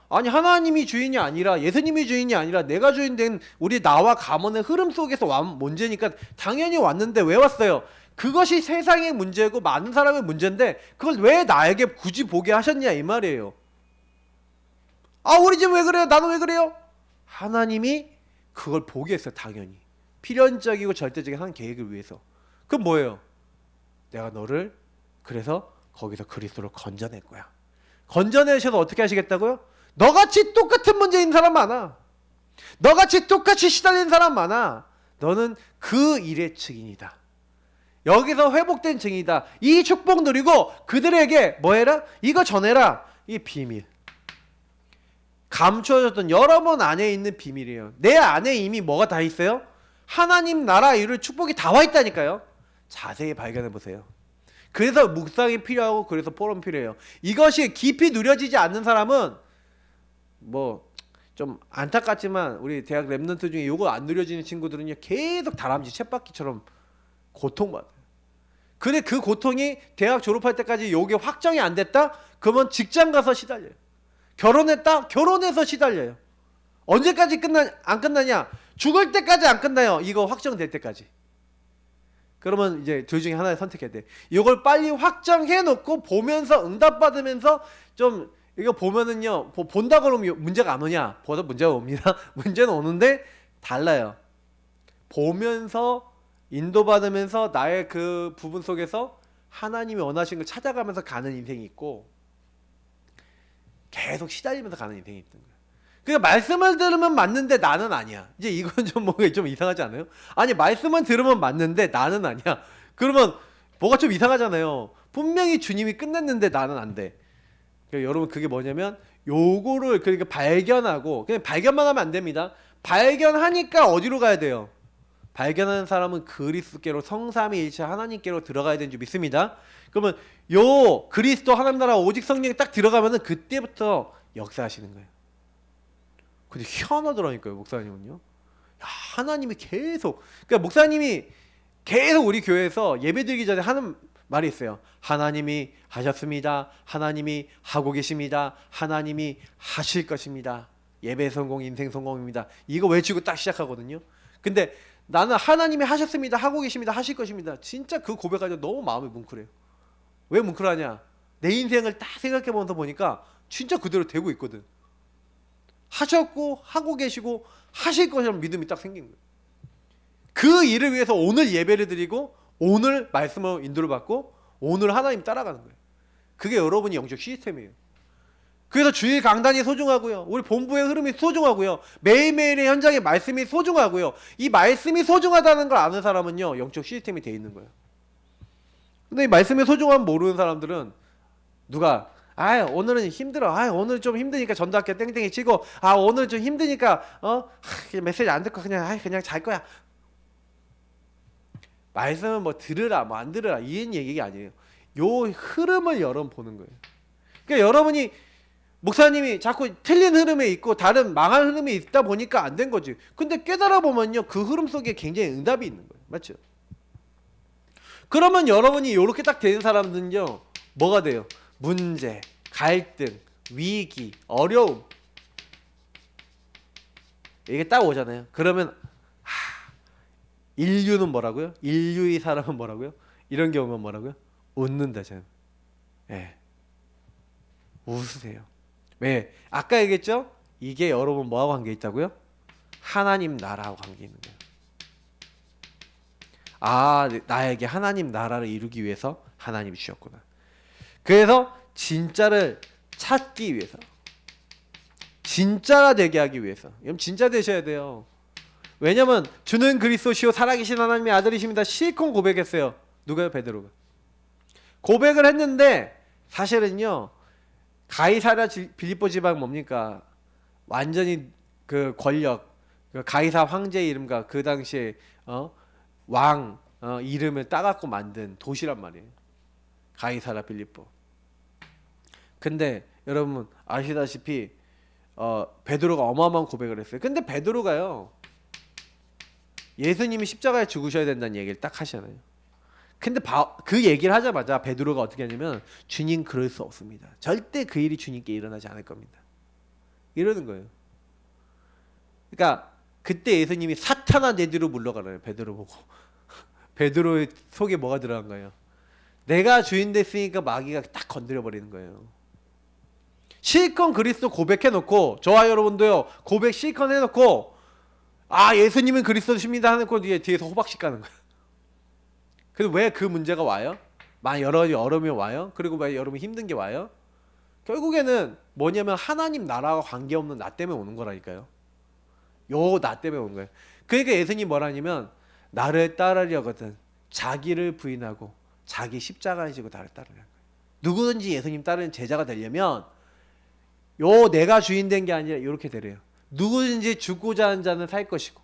아니 하나님이 주인이 아니라 예수님이 주인이 아니라 내가 주인 된 우리 나와 가문의 흐름 속에서 완 문제니까 당연히 왔는데 왜 왔어요? 그것이 세상의 문제고 많은 사람의 문제인데 그걸 왜 나에게 굳이 보게 하셨냐 이 말이에요. 아, 우리 집 왜 그래요? 나는 왜 그래요? 하나님이 그걸 보게 했어요. 당연히 필연적이고 절대적인 한 계획을 위해서. 그럼 뭐예요? 내가 너를 그래서 거기서 그리스도로 건져낼 거야. 건져내셔서 어떻게 하시겠다고요? 너같이 똑같은 문제 있는 사람 많아. 너같이 똑같이 시달리는 사람 많아. 너는 그 일의 증인이다. 여기서 회복된 증인이다. 이 축복 누리고 그들에게 뭐 해라? 이거 전해라. 이 비밀. 감추어졌던 여러분 안에 있는 비밀이에요. 내 안에 이미 뭐가 다 있어요? 하나님 나라 이룰 축복이 다 와 있다니까요. 자세히 발견해 보세요. 그래서 묵상이 필요하고 그래서 포럼 필요해요. 이것이 깊이 누려지지 않는 사람은 뭐 좀 안타깝지만 우리 대학 랩런트 중에 이거 안 누려지는 친구들은요 계속 다람쥐 쳇바퀴처럼 고통받아요. 근데 그 고통이 대학 졸업할 때까지 요게 확정이 안 됐다? 그러면 직장 가서 시달려요. 결혼했다? 결혼해서 시달려요. 언제까지 안 끝나냐? 죽을 때까지 안 끝나요. 이거 확정될 때까지. 그러면 이제 둘 중에 하나를 선택해야 돼. 이걸 빨리 확정해 놓고 보면서 응답받으면서 좀 이거 보면은요 본다 그러면 문제가 안 오냐? 보다 문제가 옵니다. 문제는 오는데 달라요. 보면서 인도받으면서 나의 그 부분 속에서 하나님이 원하시는 걸 찾아가면서 가는 인생이 있고 계속 시달리면서 가는 인생이 있던 거예요. 그러니까 말씀을 들으면 맞는데 나는 아니야. 이제 이건 좀 뭔가 좀 이상하지 않아요? 아니 말씀은 들으면 맞는데 나는 아니야. 그러면 뭐가 좀 이상하잖아요. 분명히 주님이 끝냈는데 나는 안 돼. 그러니까 여러분 그게 뭐냐면 요거를 그러니까 발견하고 그냥 발견만 하면 안 됩니다. 발견하니까 어디로 가야 돼요? 발견하는 사람은 그리스도께로 성삼위일체 하나님께로 들어가야 되는 줄 믿습니다. 그러면 요 그리스도 하나님 나라 오직 성령이 딱 들어가면은 그때부터 역사하시는 거예요. 근데 희한하더라니까요, 목사님은요. 야, 하나님이 계속 그러니까 목사님이 계속 우리 교회에서 예배드리기 전에 하는 말이 있어요. 하나님이 하셨습니다. 하나님이 하고 계십니다. 하나님이 하실 것입니다. 예배 성공, 인생 성공입니다. 이거 외치고 딱 시작하거든요. 근데 나는 하나님이 하셨습니다. 하고 계십니다. 하실 것입니다. 진짜 그 고백하자 너무 마음이 뭉클해요. 왜 뭉클하냐? 내 인생을 딱 생각해보면서 보니까 진짜 그대로 되고 있거든. 하셨고 하고 계시고 하실 것이라는 믿음이 딱 생긴 거예요. 그 일을 위해서 오늘 예배를 드리고 오늘 말씀으로 인도를 받고 오늘 하나님 따라가는 거예요. 그게 여러분이 영적 시스템이에요. 그래서 주일 강단이 소중하고요. 우리 본부의 흐름이 소중하고요. 매일매일의 현장의 말씀이 소중하고요. 이 말씀이 소중하다는 걸 아는 사람은요, 영적 시스템이 돼 있는 거예요. 근데 이 말씀의 소중함 모르는 사람들은 누가 오늘은 힘들어. 오늘 좀 힘드니까 전도할게 땡땡이 치고 오늘 좀 힘드니까 메시지 안 듣고 그냥 잘 거야. 말씀은 뭐 들으라 뭐 안 들으라 이런 얘기가 아니에요. 요 흐름을 여러분 보는 거예요. 그러니까 여러분이 목사님이 자꾸 틀린 흐름에 있고 다른 망한 흐름에 있다 보니까 안 된 거지. 근데 깨달아 보면요, 그 흐름 속에 굉장히 응답이 있는 거예요. 맞죠? 그러면 여러분이 이렇게 딱 되는 사람들은요, 뭐가 돼요? 문제, 갈등, 위기, 어려움, 이게 딱 오잖아요. 그러면 인류는 뭐라고요? 인류의 사람은 뭐라고요? 이런 경우는 뭐라고요? 웃는다. 저는. 예. 웃으세요. 왜? 아까 얘기했죠? 이게 여러분 뭐하고 관계 있다고요? 하나님 나라하고 관계 있는 거예요. 나에게 하나님 나라를 이루기 위해서 하나님이 주셨구나. 그래서 진짜를 찾기 위해서, 진짜가 되게 하기 위해서, 여러분 진짜 되셔야 돼요. 왜냐면 주는 그리스도시요 살아계신 하나님의 아들이십니다. 실컷 고백했어요. 누가요? 베드로가. 고백을 했는데 사실은요, 가이사랴 빌립보 지방 뭡니까? 완전히 그 권력, 그 가이사 황제의 이름과 그 당시에 왕 이름을 따갖고 만든 도시란 말이에요. 가이사랴 빌립보. 근데 여러분 아시다시피 베드로가 어마어마한 고백을 했어요. 근데 베드로가요, 예수님이 십자가에 죽으셔야 된다는 얘기를 딱 하시잖아요. 근데 그 얘기를 하자마자 베드로가 어떻게 하냐면, 주님 그럴 수 없습니다. 절대 그 일이 주님께 일어나지 않을 겁니다. 이러는 거예요. 그러니까 그때 예수님이 사탄아 내 뒤로 물러가라요. 베드로 보고. 베드로의 속에 뭐가 들어간 거예요? 내가 주인 됐으니까 마귀가 딱 건드려 버리는 거예요. 실컷 그리스도 고백해놓고, 저와 여러분도요 고백 실컷 해놓고 예수님은 그리스도십니다 하놓고 뒤에서 호박씩 가는 거예요. 그래서 왜 그 문제가 와요? 여러 가지 어려움이 와요. 그리고 왜 여러분 힘든 게 와요? 결국에는 뭐냐면 하나님 나라와 관계없는 나 때문에 오는 거라니까요. 요 나 때문에 오는 거예요. 그러니까 예수님이 뭐라냐면, 나를 따르려거든 자기를 부인하고 자기 십자가를 지고 나를 따르라는 거예요. 누구든지 예수님 따르는 제자가 되려면 내가 주인 된 게 아니라 이렇게 되래요. 누구든지 죽고자 하는 자는 살 것이고,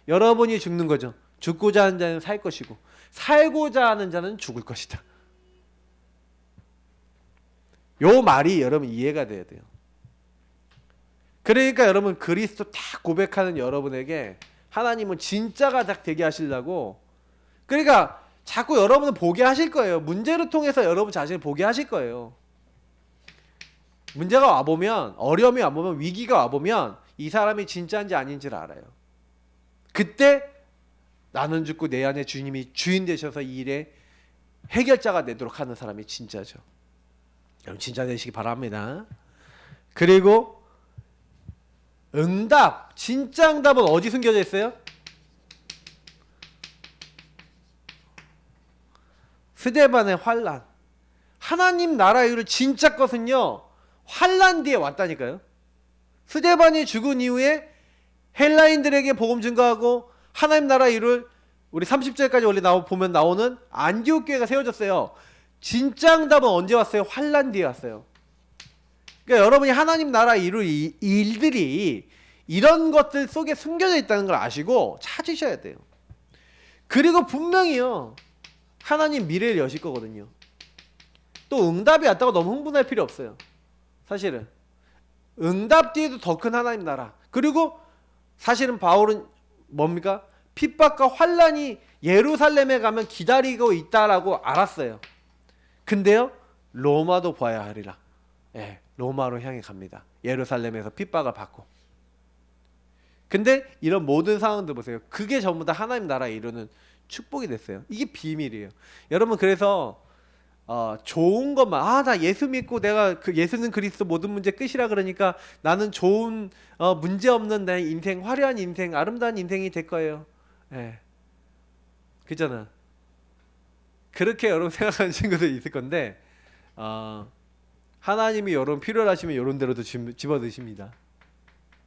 여러분이 죽는 거죠. 죽고자 하는 자는 살 것이고, 살고자 하는 자는 죽을 것이다. 요 말이 여러분 이해가 돼야 돼요. 그러니까 여러분 그리스도 딱 고백하는 여러분에게 하나님은 진짜가 딱 되게 하시려고, 그러니까 자꾸 여러분을 보게 하실 거예요. 문제를 통해서 여러분 자신을 보게 하실 거예요. 문제가 와보면, 어려움이 와보면, 위기가 와보면 이 사람이 진짜인지 아닌지를 알아요. 그때 나는 죽고 내 안에 주님이 주인 되셔서 이 일의 해결자가 되도록 하는 사람이 진짜죠. 여러분 진짜 되시기 바랍니다. 그리고 응답, 진짜 응답은 어디 숨겨져 있어요? 스데반의 환란. 하나님 나라 이후로 진짜 것은요, 환란 뒤에 왔다니까요. 스데반이 죽은 이후에 헬라인들에게 복음 증거하고 하나님 나라 이룰, 우리 30절까지 원래 보면 나오는 안디옥 교회가 세워졌어요. 진짜 응답은 언제 왔어요? 환란 뒤에 왔어요. 그러니까 여러분이 하나님 나라 이룰 일들이 이런 것들 속에 숨겨져 있다는 걸 아시고 찾으셔야 돼요. 그리고 분명히요, 하나님 미래를 여실 거거든요. 또 응답이 왔다고 너무 흥분할 필요 없어요. 사실은 응답 뒤에도 더 큰 하나님 나라, 그리고 사실은 바울은 뭡니까? 핍박과 환란이 예루살렘에 가면 기다리고 있다라고 알았어요. 근데요, 로마도 봐야 하리라. 로마로 향해 갑니다. 예루살렘에서 핍박을 받고. 근데 이런 모든 상황들 보세요. 그게 전부 다 하나님 나라에 이루는 축복이 됐어요. 이게 비밀이에요. 여러분 그래서 좋은 것만, 나 예수 믿고 내가 예수는 그리스도 모든 문제 끝이라 그러니까 나는 좋은 문제 없는 내 인생, 화려한 인생, 아름다운 인생이 될 거예요. 그잖아. 그렇게 여러분 생각하는 친구들이 있을 건데 하나님이 여러분 필요로 하시면 이런 대로도 집어드십니다.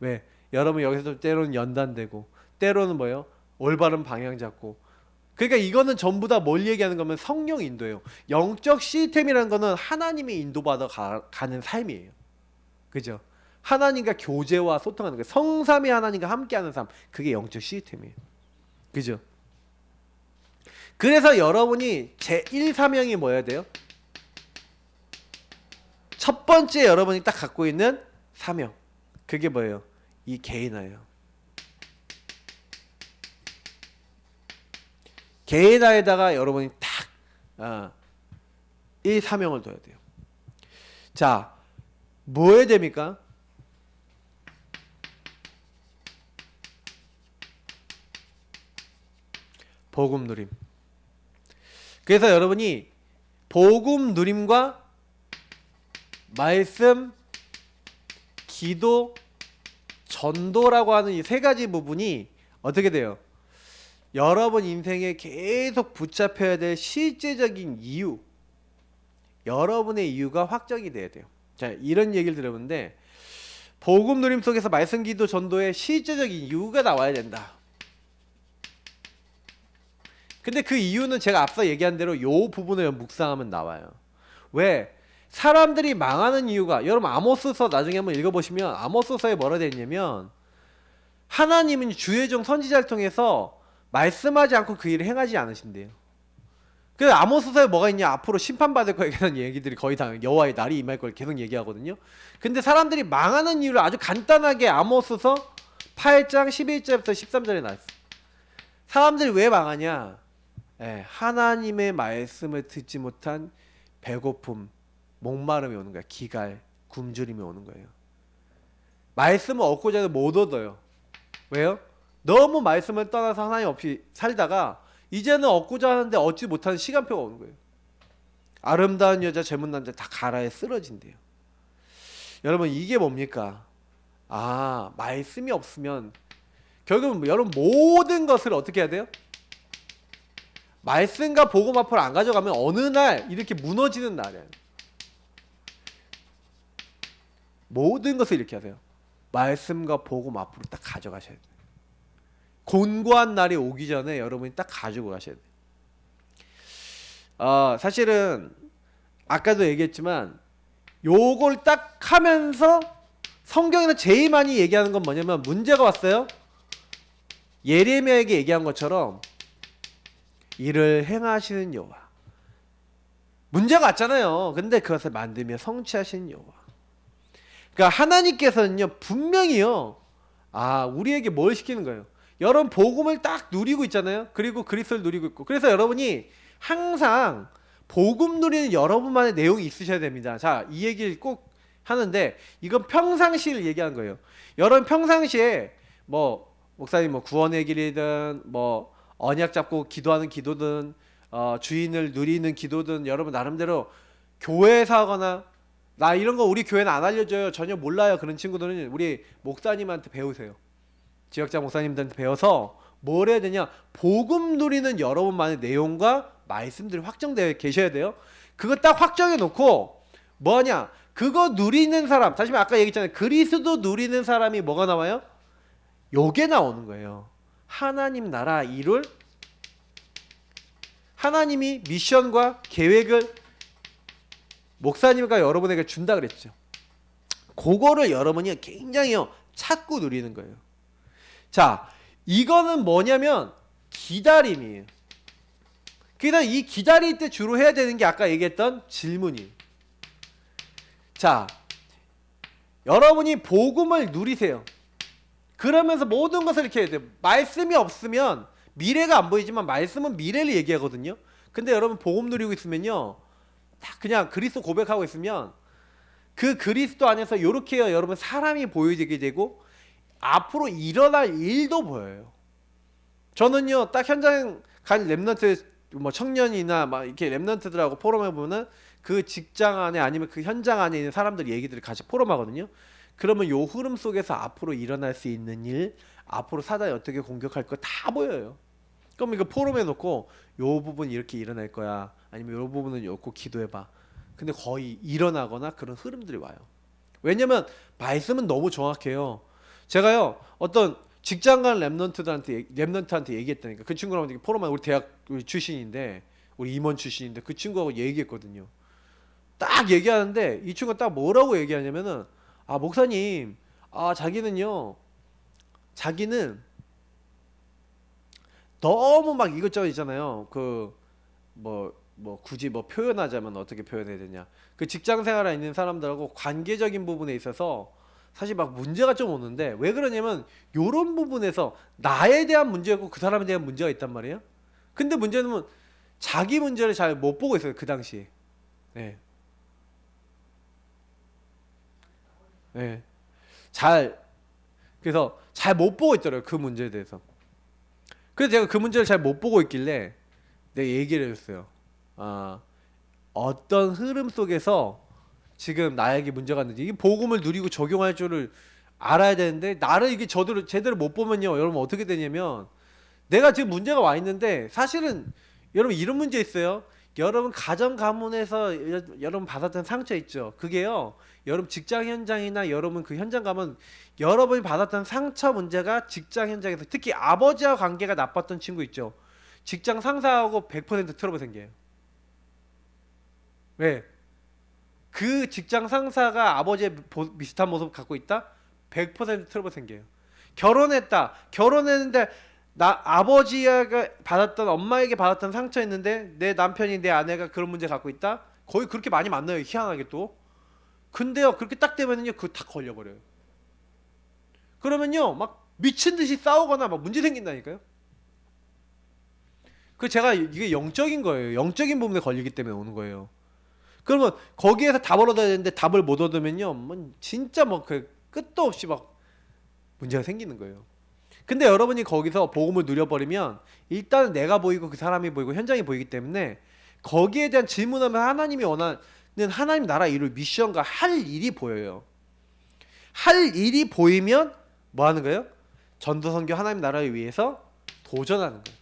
왜? 여러분 여기서 좀 때로는 연단되고 때로는 뭐요? 올바른 방향 잡고. 그러니까 이거는 전부 다 뭘 얘기하는 거면 성령 인도예요. 영적 시스템이라는 거는 하나님이 인도받아 가는 삶이에요. 그죠? 하나님과 교제와 소통하는 거예요. 성삼위 하나님과 함께하는 삶. 그게 영적 시스템이에요. 그죠? 그래서 여러분이 제1 사명이 뭐여야 돼요? 첫 번째 여러분이 딱 갖고 있는 사명. 그게 뭐예요? 이 개인화예요. 개인화에다가 여러분이 딱 이 사명을 둬야 돼요. 자, 뭐 해야 됩니까? 복음 누림. 그래서 여러분이 복음 누림과 말씀, 기도, 전도라고 하는 이 세 가지 부분이 어떻게 돼요? 여러분 인생에 계속 붙잡혀야 될 실제적인 이유, 여러분의 이유가 확정이 돼야 돼요. 자, 이런 얘기를 들어보는데 복음 누림 속에서 말씀, 기도, 전도의 실제적인 이유가 나와야 된다. 근데 그 이유는 제가 앞서 얘기한 대로 요 부분을 묵상하면 나와요. 왜? 사람들이 망하는 이유가, 여러분 아모스서 나중에 한번 읽어보시면 아모스서에 뭐라 되어 있냐면 하나님은 주의 종 선지자를 통해서 말씀하지 않고 그 일을 행하지 않으신대요. 그래서 아모스서에 뭐가 있냐? 앞으로 심판받을 거에 대한 얘기들이 거의 다 여호와의 날이 임할 걸 계속 얘기하거든요. 근데 사람들이 망하는 이유를 아주 간단하게 아모스서 8장 11절부터 13절에 나왔어요. 사람들이 왜 망하냐? 하나님의 말씀을 듣지 못한 배고픔, 목마름이 오는 거야. 기갈, 굶주림이 오는 거예요. 말씀을 얻고자 해도 못 얻어요. 왜요? 너무 말씀을 떠나서 하나님 없이 살다가 이제는 얻고자 하는데 얻지 못하는 시간표가 오는 거예요. 아름다운 여자, 젊은 남자 다 가라에 쓰러진대요. 여러분 이게 뭡니까? 말씀이 없으면 결국 여러분 모든 것을 어떻게 해야 돼요? 말씀과 복음 앞으로 안 가져가면 어느 날 이렇게 무너지는 날이에요. 모든 것을 이렇게 하세요. 말씀과 복음 앞으로 딱 가져가셔야 돼요. 곤고한 날이 오기 전에 여러분이 딱 가지고 가셔야 돼요. 사실은 아까도 얘기했지만 요걸 딱 하면서 성경에서 제일 많이 얘기하는 건 뭐냐면 문제가 왔어요. 예레미야에게 얘기한 것처럼 이를 행하시는 여호와. 문제가 왔잖아요. 근데 그것을 만들며 성취하시는 여호와. 그러니까 하나님께서는요 분명히요 우리에게 뭘 시키는 거예요? 여러분 복음을 딱 누리고 있잖아요. 그리고 그리스도를 누리고 있고. 그래서 여러분이 항상 복음 누리는 여러분만의 내용이 있으셔야 됩니다. 자, 이 얘기를 꼭 하는데 이건 평상시를 얘기하는 거예요. 여러분 평상시에 뭐 목사님 뭐 구원의 길이든 뭐 언약 잡고 기도하는 기도든 주인을 누리는 기도든 여러분 나름대로 교회에서 하거나 나 이런 거 우리 교회는 안 알려줘요. 전혀 몰라요. 그런 친구들은 우리 목사님한테 배우세요. 지역자 목사님들한테 배워서 뭘 해야 되냐? 복음 누리는 여러분만의 내용과 말씀들이 확정되어 계셔야 돼요. 그거 딱 확정해 놓고 뭐냐? 그거 누리는 사람, 다시 말해 아까 얘기했잖아요. 그리스도 누리는 사람이 뭐가 나와요? 요게 나오는 거예요. 하나님 나라 이룰 하나님이 미션과 계획을 목사님과 여러분에게 준다 그랬죠. 그거를 여러분이 굉장히 찾고 누리는 거예요. 자, 이거는 뭐냐면 기다림이에요. 그래서 이 기다릴 때 주로 해야 되는 게 아까 얘기했던 질문이에요. 자, 여러분이 복음을 누리세요. 그러면서 모든 것을 이렇게 해야 돼요. 말씀이 없으면 미래가 안 보이지만 말씀은 미래를 얘기하거든요. 근데 여러분 복음 누리고 있으면요 딱 그냥 그리스도 고백하고 있으면 그 그리스도 안에서 이렇게 여러분 사람이 보여지게 되고 앞으로 일어날 일도 보여요. 저는요 딱 현장 간 랩런트 뭐 청년이나 막 이렇게 랩런트들하고 포럼해 보면은 그 직장 안에 아니면 그 현장 안에 있는 사람들 얘기들을 같이 포럼하거든요. 그러면 요 흐름 속에서 앞으로 일어날 수 있는 일, 앞으로 사단이 어떻게 공격할 거 다 보여요. 그럼 이거 포럼에 놓고 요 부분 이렇게 일어날 거야. 아니면 요 부분은 놓고 기도해봐. 근데 거의 일어나거나 그런 흐름들이 와요. 왜냐면 말씀은 너무 정확해요. 제가요 어떤 직장 간 랩런트한테 얘기했다니까. 그 친구랑 포럼에 우리 대학 출신인데 우리 임원 출신인데 그 친구하고 얘기했거든요. 딱 얘기하는데 이 친구가 딱 뭐라고 얘기하냐면은 아 목사님 자기는 너무 막 이것저것 있잖아요. 그 굳이 표현하자면 어떻게 표현해야 되냐. 그 직장 생활에 있는 사람들하고 관계적인 부분에 있어서 사실 막 문제가 좀 오는데 왜 그러냐면 요런 부분에서 나에 대한 문제고 그 사람에 대한 문제가 있단 말이에요. 근데 문제는 자기 문제를 잘 못 보고 있어요. 그 당시. 네. 네. 잘 그래서 잘 못 보고 있더라고요. 그 문제에 대해서. 그래서 제가 그 문제를 잘 못 보고 있길래 내가 얘기를 해줬어요. 아, 어떤 흐름 속에서 지금 나에게 문제가 있는지 이게 복음을 누리고 적용할 줄을 알아야 되는데 나를 이게 제대로 못 보면요 여러분 어떻게 되냐면 내가 지금 문제가 와 있는데 사실은 여러분 이런 문제 있어요. 여러분 가정 가문에서 여러분 받았던 상처 있죠. 그게요 여러분 직장 현장이나 여러분 그 현장 가면 여러분이 받았던 상처 문제가 직장 현장에서 특히 아버지와 관계가 나빴던 친구 있죠. 직장 상사하고 100% 트러블 생겨요. 왜? 그 직장 상사가 아버지의 비슷한 모습 갖고 있다? 100% 트러블 생겨요. 결혼했다. 결혼했는데 나 아버지가 받았던 엄마에게 받았던 상처 있는데 내 남편이 내 아내가 그런 문제 갖고 있다? 거의 그렇게 많이 만나요. 희한하게 또. 근데요 그렇게 딱 되면은요 그거 다 걸려버려요. 그러면요 막 미친 듯이 싸우거나 막 문제 생긴다니까요. 그 제가 이게 영적인 거예요. 영적인 부분에 걸리기 때문에 오는 거예요. 그러면 거기에서 답을 얻어야 되는데 답을 못 얻으면요 진짜 그 끝도 없이 막 문제가 생기는 거예요. 근데 여러분이 거기서 복음을 누려버리면 일단은 내가 보이고 그 사람이 보이고 현장이 보이기 때문에 거기에 대한 질문하면 하나님이 원하는 하나님 나라 이룰 미션과 할 일이 보여요. 할 일이 보이면 뭐 하는 거예요? 전도선교 하나님 나라를 위해서 도전하는 거예요.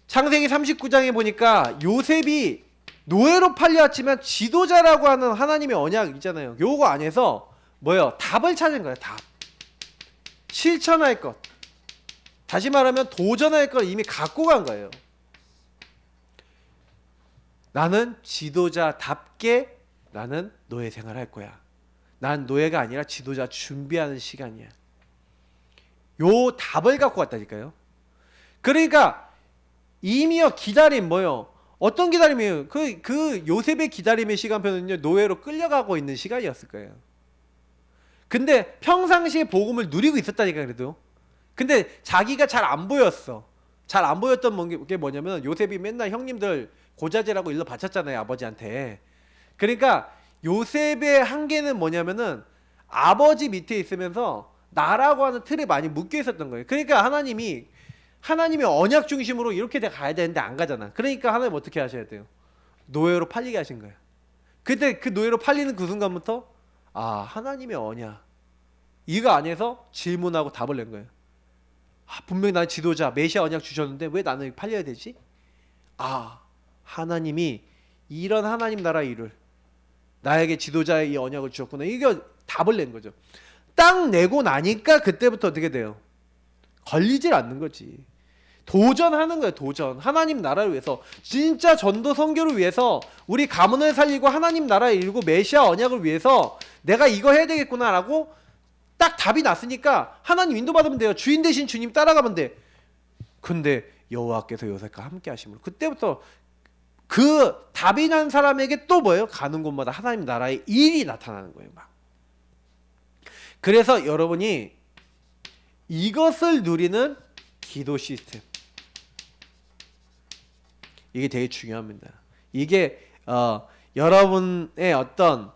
창세기 39장에 보니까 요셉이 노예로 팔려왔지만 지도자라고 하는 하나님의 언약 있잖아요. 요거 안에서 뭐예요? 답을 찾은 거예요. 답. 실천할 것. 다시 말하면 도전할 걸 이미 갖고 간 거예요. 나는 지도자답게 나는 노예 생활할 거야. 난 노예가 아니라 지도자 준비하는 시간이야. 요 답을 갖고 왔다니까요. 그러니까 이미요 기다림 뭐요? 어떤 기다림이에요? 그 요셉의 기다림의 시간표는요 노예로 끌려가고 있는 시간이었을 거예요. 근데 평상시에 복음을 누리고 있었다니까 그래도. 근데 자기가 잘 안 보였어. 잘 안 보였던 게 뭐냐면 요셉이 맨날 형님들 고자제라고 일러 바쳤잖아요 아버지한테. 그러니까 요셉의 한계는 뭐냐면은 아버지 밑에 있으면서 나라고 하는 틀에 많이 묶여 있었던 거예요. 그러니까 하나님의 언약 중심으로 이렇게 가야 되는데 안 가잖아. 그러니까 하나님 어떻게 하셔야 돼요? 노예로 팔리게 하신 거예요. 그때 그 노예로 팔리는 그 순간부터 하나님의 언약 이거 안에서 질문하고 답을 낸 거예요. 분명히 나는 지도자 메시아 언약 주셨는데 왜 나는 팔려야 되지? 하나님이 이런 하나님 나라 일을 나에게 지도자의 이 언약을 주셨구나. 이거 답을 낸 거죠. 딱 내고 나니까 그때부터 어떻게 돼요? 걸리질 않는 거지. 도전하는 거예요. 도전. 하나님 나라를 위해서 진짜 전도 선교를 위해서 우리 가문을 살리고 하나님 나라를 이루고 메시아 언약을 위해서 내가 이거 해야 되겠구나라고 딱 답이 났으니까 하나님 인도받으면 돼요. 주인 대신 주님 따라가면 돼. 근데 여호와께서 요셉과 함께 하심으로 그때부터 그 답이 난 사람에게 또 뭐예요? 가는 곳마다 하나님 나라의 일이 나타나는 거예요. 막. 그래서 여러분이 이것을 누리는 기도 시스템 이게 되게 중요합니다. 이게 여러분의 어떤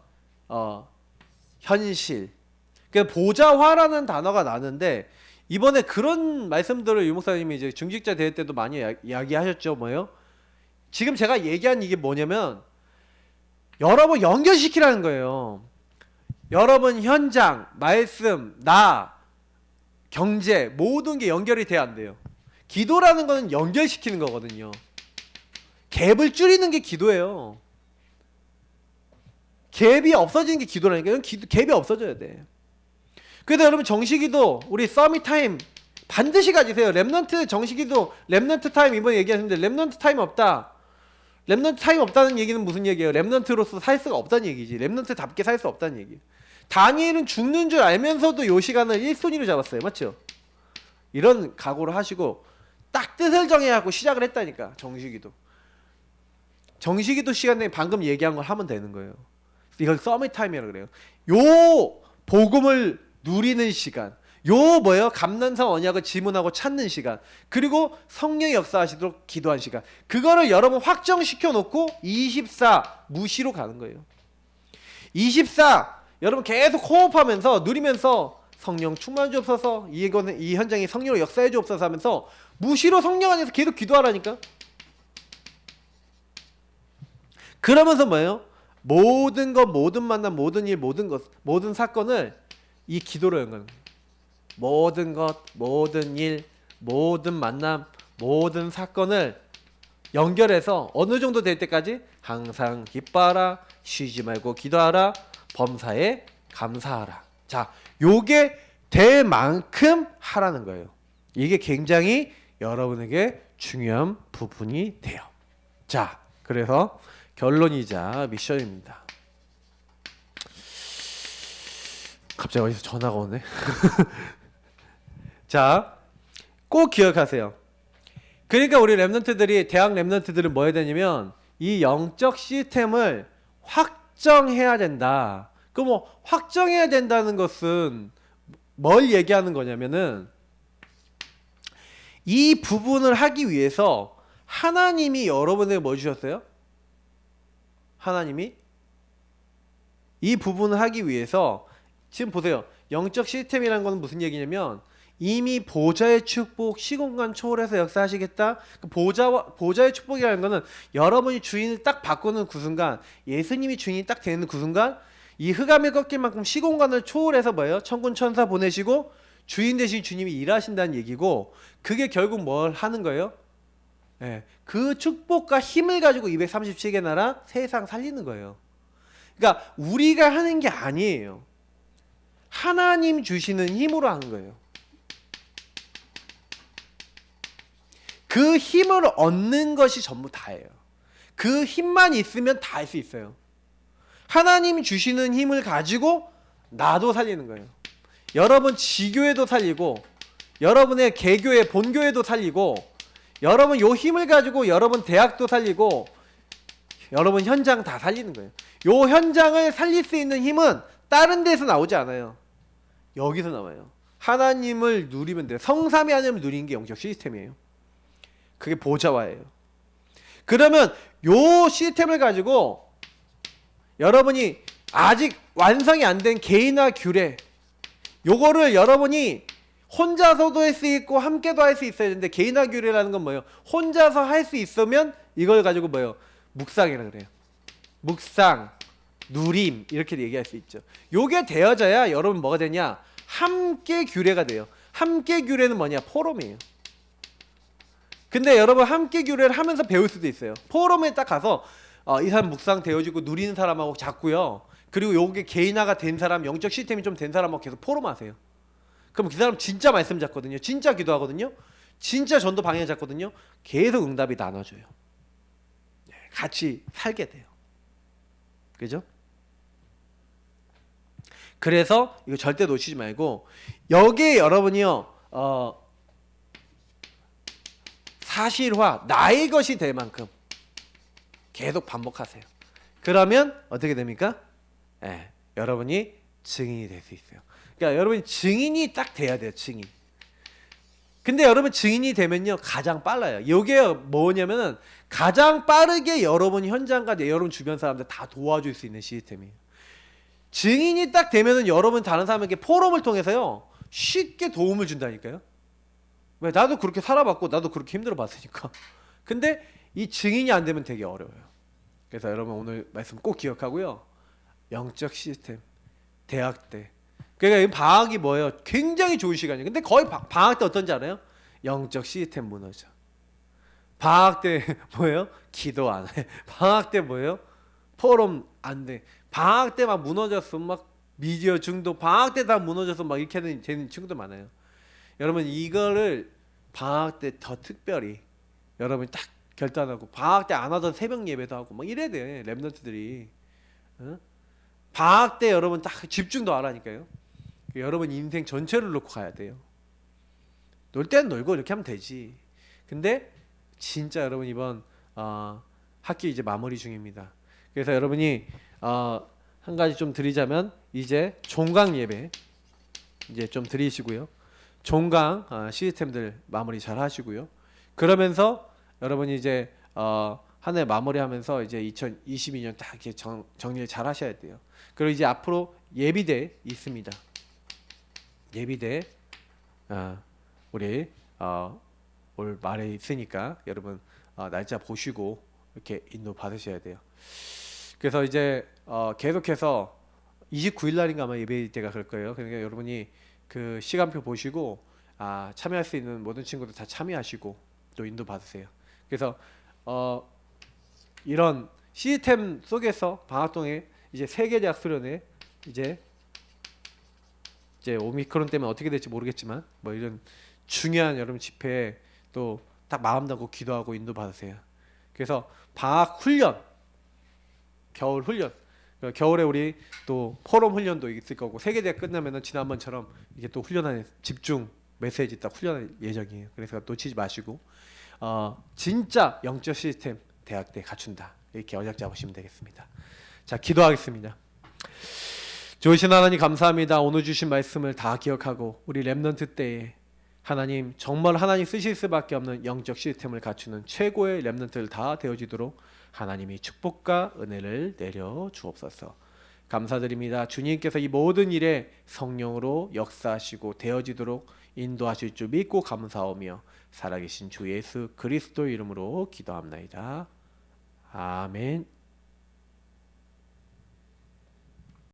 현실 보좌화라는 단어가 나는데 이번에 그런 말씀들을 유 목사님이 이제 중직자 대회 때도 많이 이야기하셨죠. 뭐예요? 지금 제가 얘기한 이게 뭐냐면 여러분 연결시키라는 거예요. 여러분 현장, 말씀, 나, 경제 모든 게 연결이 돼야 안 돼요. 기도라는 거는 연결시키는 거거든요. 갭을 줄이는 게 기도예요. 갭이 없어지는 게 기도라니까. 이건 갭이 없어져야 돼. 그래서 여러분 정식기도 우리 서밋 타임 반드시 가지세요. 렘넌트 정식기도 렘넌트 타임 이번에 얘기하셨는데 렘넌트 타임 없다. 렘넌트 타임 없다는 얘기는 무슨 얘기예요? 렘넌트로서 살 수가 없다는 얘기지. 렘넌트답게 살 수 없다는 얘기. 다니엘은 죽는 줄 알면서도 요 시간을 1순위로 잡았어요. 맞죠? 이런 각오를 하시고 딱 뜻을 정해갖고 시작을 했다니까. 정식기도. 정식기도 시간에 방금 얘기한 걸 하면 되는 거예요. 이걸 서밋 타임이라고 그래요. 요 복음을 누리는 시간, 요 뭐예요? 감난사 언약을 지문하고 찾는 시간, 그리고 성령이 역사하시도록 기도한 시간, 그거를 여러분 확정시켜 놓고 24 무시로 가는 거예요. 24 여러분 계속 호흡하면서 누리면서 성령 충만 주옵소서, 이 현장에 성령으로 역사해 주옵소서 하면서 무시로 성령 안에서 계속 기도하라니까. 그러면서 뭐예요? 모든 것, 모든 만남, 모든 일, 모든 것, 모든 사건을 이 기도로 연결하는 거예요. 모든 것, 모든 일, 모든 만남, 모든 사건을 연결해서 어느 정도 될 때까지 항상 기뻐하라, 쉬지 말고 기도하라, 범사에 감사하라. 자, 요게 될 만큼 하라는 거예요. 이게 굉장히 여러분에게 중요한 부분이 돼요. 자, 그래서 결론이자 미션입니다. 갑자기 어디서 전화가 오네. 자, 꼭 기억하세요. 그러니까 우리 랩런트들이, 대학 랩런트들은 뭐 해야 되냐면 이 영적 시스템을 확정해야 된다. 그 뭐 확정해야 된다는 것은 뭘 얘기하는 거냐면은 이 부분을 하기 위해서 하나님이 여러분에게 뭐 주셨어요? 하나님이 이 부분을 하기 위해서 지금 보세요. 영적 시스템이라는 건 무슨 얘기냐면 이미 보좌의 축복, 시공간 초월해서 역사하시겠다. 그 보좌의 축복이라는 거는 여러분이 주인을 딱 바꾸는 그 순간, 예수님이 주인이 딱 되는 그 순간 이 흑암에 꺾일 만큼 시공간을 초월해서 뭐예요? 천군 천사 보내시고 주인 대신 주님이 일하신다는 얘기고, 그게 결국 뭘 하는 거예요? 네, 그 축복과 힘을 가지고 237개 나라 세상 살리는 거예요. 그러니까 우리가 하는 게 아니에요. 하나님 주시는 힘으로 하는 거예요. 그 힘을 얻는 것이 전부 다예요. 그 힘만 있으면 다 할 수 있어요. 하나님 주시는 힘을 가지고 나도 살리는 거예요. 여러분 지교회도 살리고, 여러분의 개교회 본교회도 살리고, 여러분 요 힘을 가지고 여러분 대학도 살리고, 여러분 현장 다 살리는 거예요. 요 현장을 살릴 수 있는 힘은 다른 데서 나오지 않아요. 여기서 나와요. 하나님을 누리면 돼요. 성삼위 하나님을 누리는 게 영적 시스템이에요. 그게 보좌화예요. 그러면 요 시스템을 가지고 여러분이 아직 완성이 안 된 개인화 규례, 요거를 여러분이 혼자서도 할 수 있고 함께도 할 수 있어야 되는데, 개인화 규례라는 건 뭐예요? 혼자서 할 수 있으면 이걸 가지고 뭐예요? 묵상이라 그래요. 묵상, 누림, 이렇게 얘기할 수 있죠. 요게 되어져야 여러분 뭐가 되냐? 함께 규례가 돼요. 함께 규례는 뭐냐? 포럼이에요. 근데 여러분 함께 규례를 하면서 배울 수도 있어요. 포럼에 딱 가서 이 사람 묵상 되어지고 누리는 사람하고 잡고요. 그리고 요게 개인화가 된 사람, 영적 시스템이 좀 된 사람하고 계속 포럼하세요. 그럼 그 사람 진짜 말씀 잡거든요. 진짜 기도하거든요. 진짜 전도 방향 잡거든요. 계속 응답이 나눠줘요. 같이 살게 돼요. 그죠? 그래서 이거 절대 놓치지 말고, 여기에 여러분이요 사실화, 나의 것이 될 만큼 계속 반복하세요. 그러면 어떻게 됩니까? 여러분이 증인이 될 수 있어요. 그러니까 여러분이 증인이 딱 돼야 돼요. 증인. 근데 여러분 증인이 되면요 가장 빨라요. 이게 뭐냐면은 가장 빠르게 여러분 현장과 여러분 주변 사람들 다 도와줄 수 있는 시스템이에요. 증인이 딱 되면은 여러분 다른 사람에게 포럼을 통해서요 쉽게 도움을 준다니까요. 왜? 나도 그렇게 살아봤고 나도 그렇게 힘들어 봤으니까. 근데 이 증인이 안 되면 되게 어려워요. 그래서 여러분 오늘 말씀 꼭 기억하고요. 영적 시스템, 대학 때. 그러니까 방학이 뭐예요? 굉장히 좋은 시간이에요. 근데 거의 방학 때 어떤지 알아요? 영적 시스템 무너져. 방학 때 뭐예요? 기도 안 해. 방학 때 뭐예요? 포럼 안 돼. 방학 때 막 무너졌어. 막 미디어 중독. 방학 때 다 무너져서 막 이렇게 되는 친구도 많아요. 여러분 이거를 방학 때 더 특별히 여러분이 딱 결단하고 방학 때 안 하던 새벽 예배도 하고 막 이래야 돼. 랩런트들이. 어? 방학 때 여러분 딱 집중도 하라니까요. 여러분 인생 전체를 놓고 가야 돼요. 놀 때는 놀고 이렇게 하면 되지. 근데 진짜 여러분 이번 학기 이제 마무리 중입니다. 그래서 여러분이 한 가지 좀 드리자면 이제 종강 예배 이제 좀 드리시고요. 종강 시스템들 마무리 잘 하시고요. 그러면서 여러분이 이제 한 해 마무리하면서 이제 2022년 딱 이렇게 정리를 잘 하셔야 돼요. 그리고 이제 앞으로 예비대 있습니다. 예비대 우리 올 말에 있으니까 여러분 날짜 보시고 이렇게 인도 받으셔야 돼요. 그래서 이제 계속해서 29일 날인가 아마 예배대가 그럴 거예요. 그러니까 여러분이 그 시간표 보시고 참여할 수 있는 모든 친구들 다 참여하시고 또 인도 받으세요. 그래서 이런 시스템 속에서 방학동에 이제 세계대학 수련회 이제 오미크론 때문에 어떻게 될지 모르겠지만 뭐 이런 중요한 여러분 집회에 또 딱 마음 담고 기도하고 인도 받으세요. 그래서 방학 훈련, 겨울 훈련, 겨울에 우리 또 포럼 훈련도 있을 거고 세계대학 끝나면은 지난번처럼 이게 또 훈련하는 집중 메시지 딱 훈련할 예정이에요. 그래서 놓치지 마시고 진짜 영적 시스템 대학 때 갖춘다 이렇게 언약 잡으시면 되겠습니다. 자 기도하겠습니다. 좋으신 하나님 감사합니다. 오늘 주신 말씀을 다 기억하고 우리 렘넌트 때에 하나님 정말 하나님 쓰실 수밖에 없는 영적 시스템을 갖추는 최고의 렘넌트를 다 되어지도록 하나님이 축복과 은혜를 내려 주옵소서. 감사드립니다. 주님께서 이 모든 일에 성령으로 역사하시고 되어지도록 인도하실 줄 믿고 감사하며 살아계신 주 예수 그리스도 이름으로 기도합나이다. 아멘.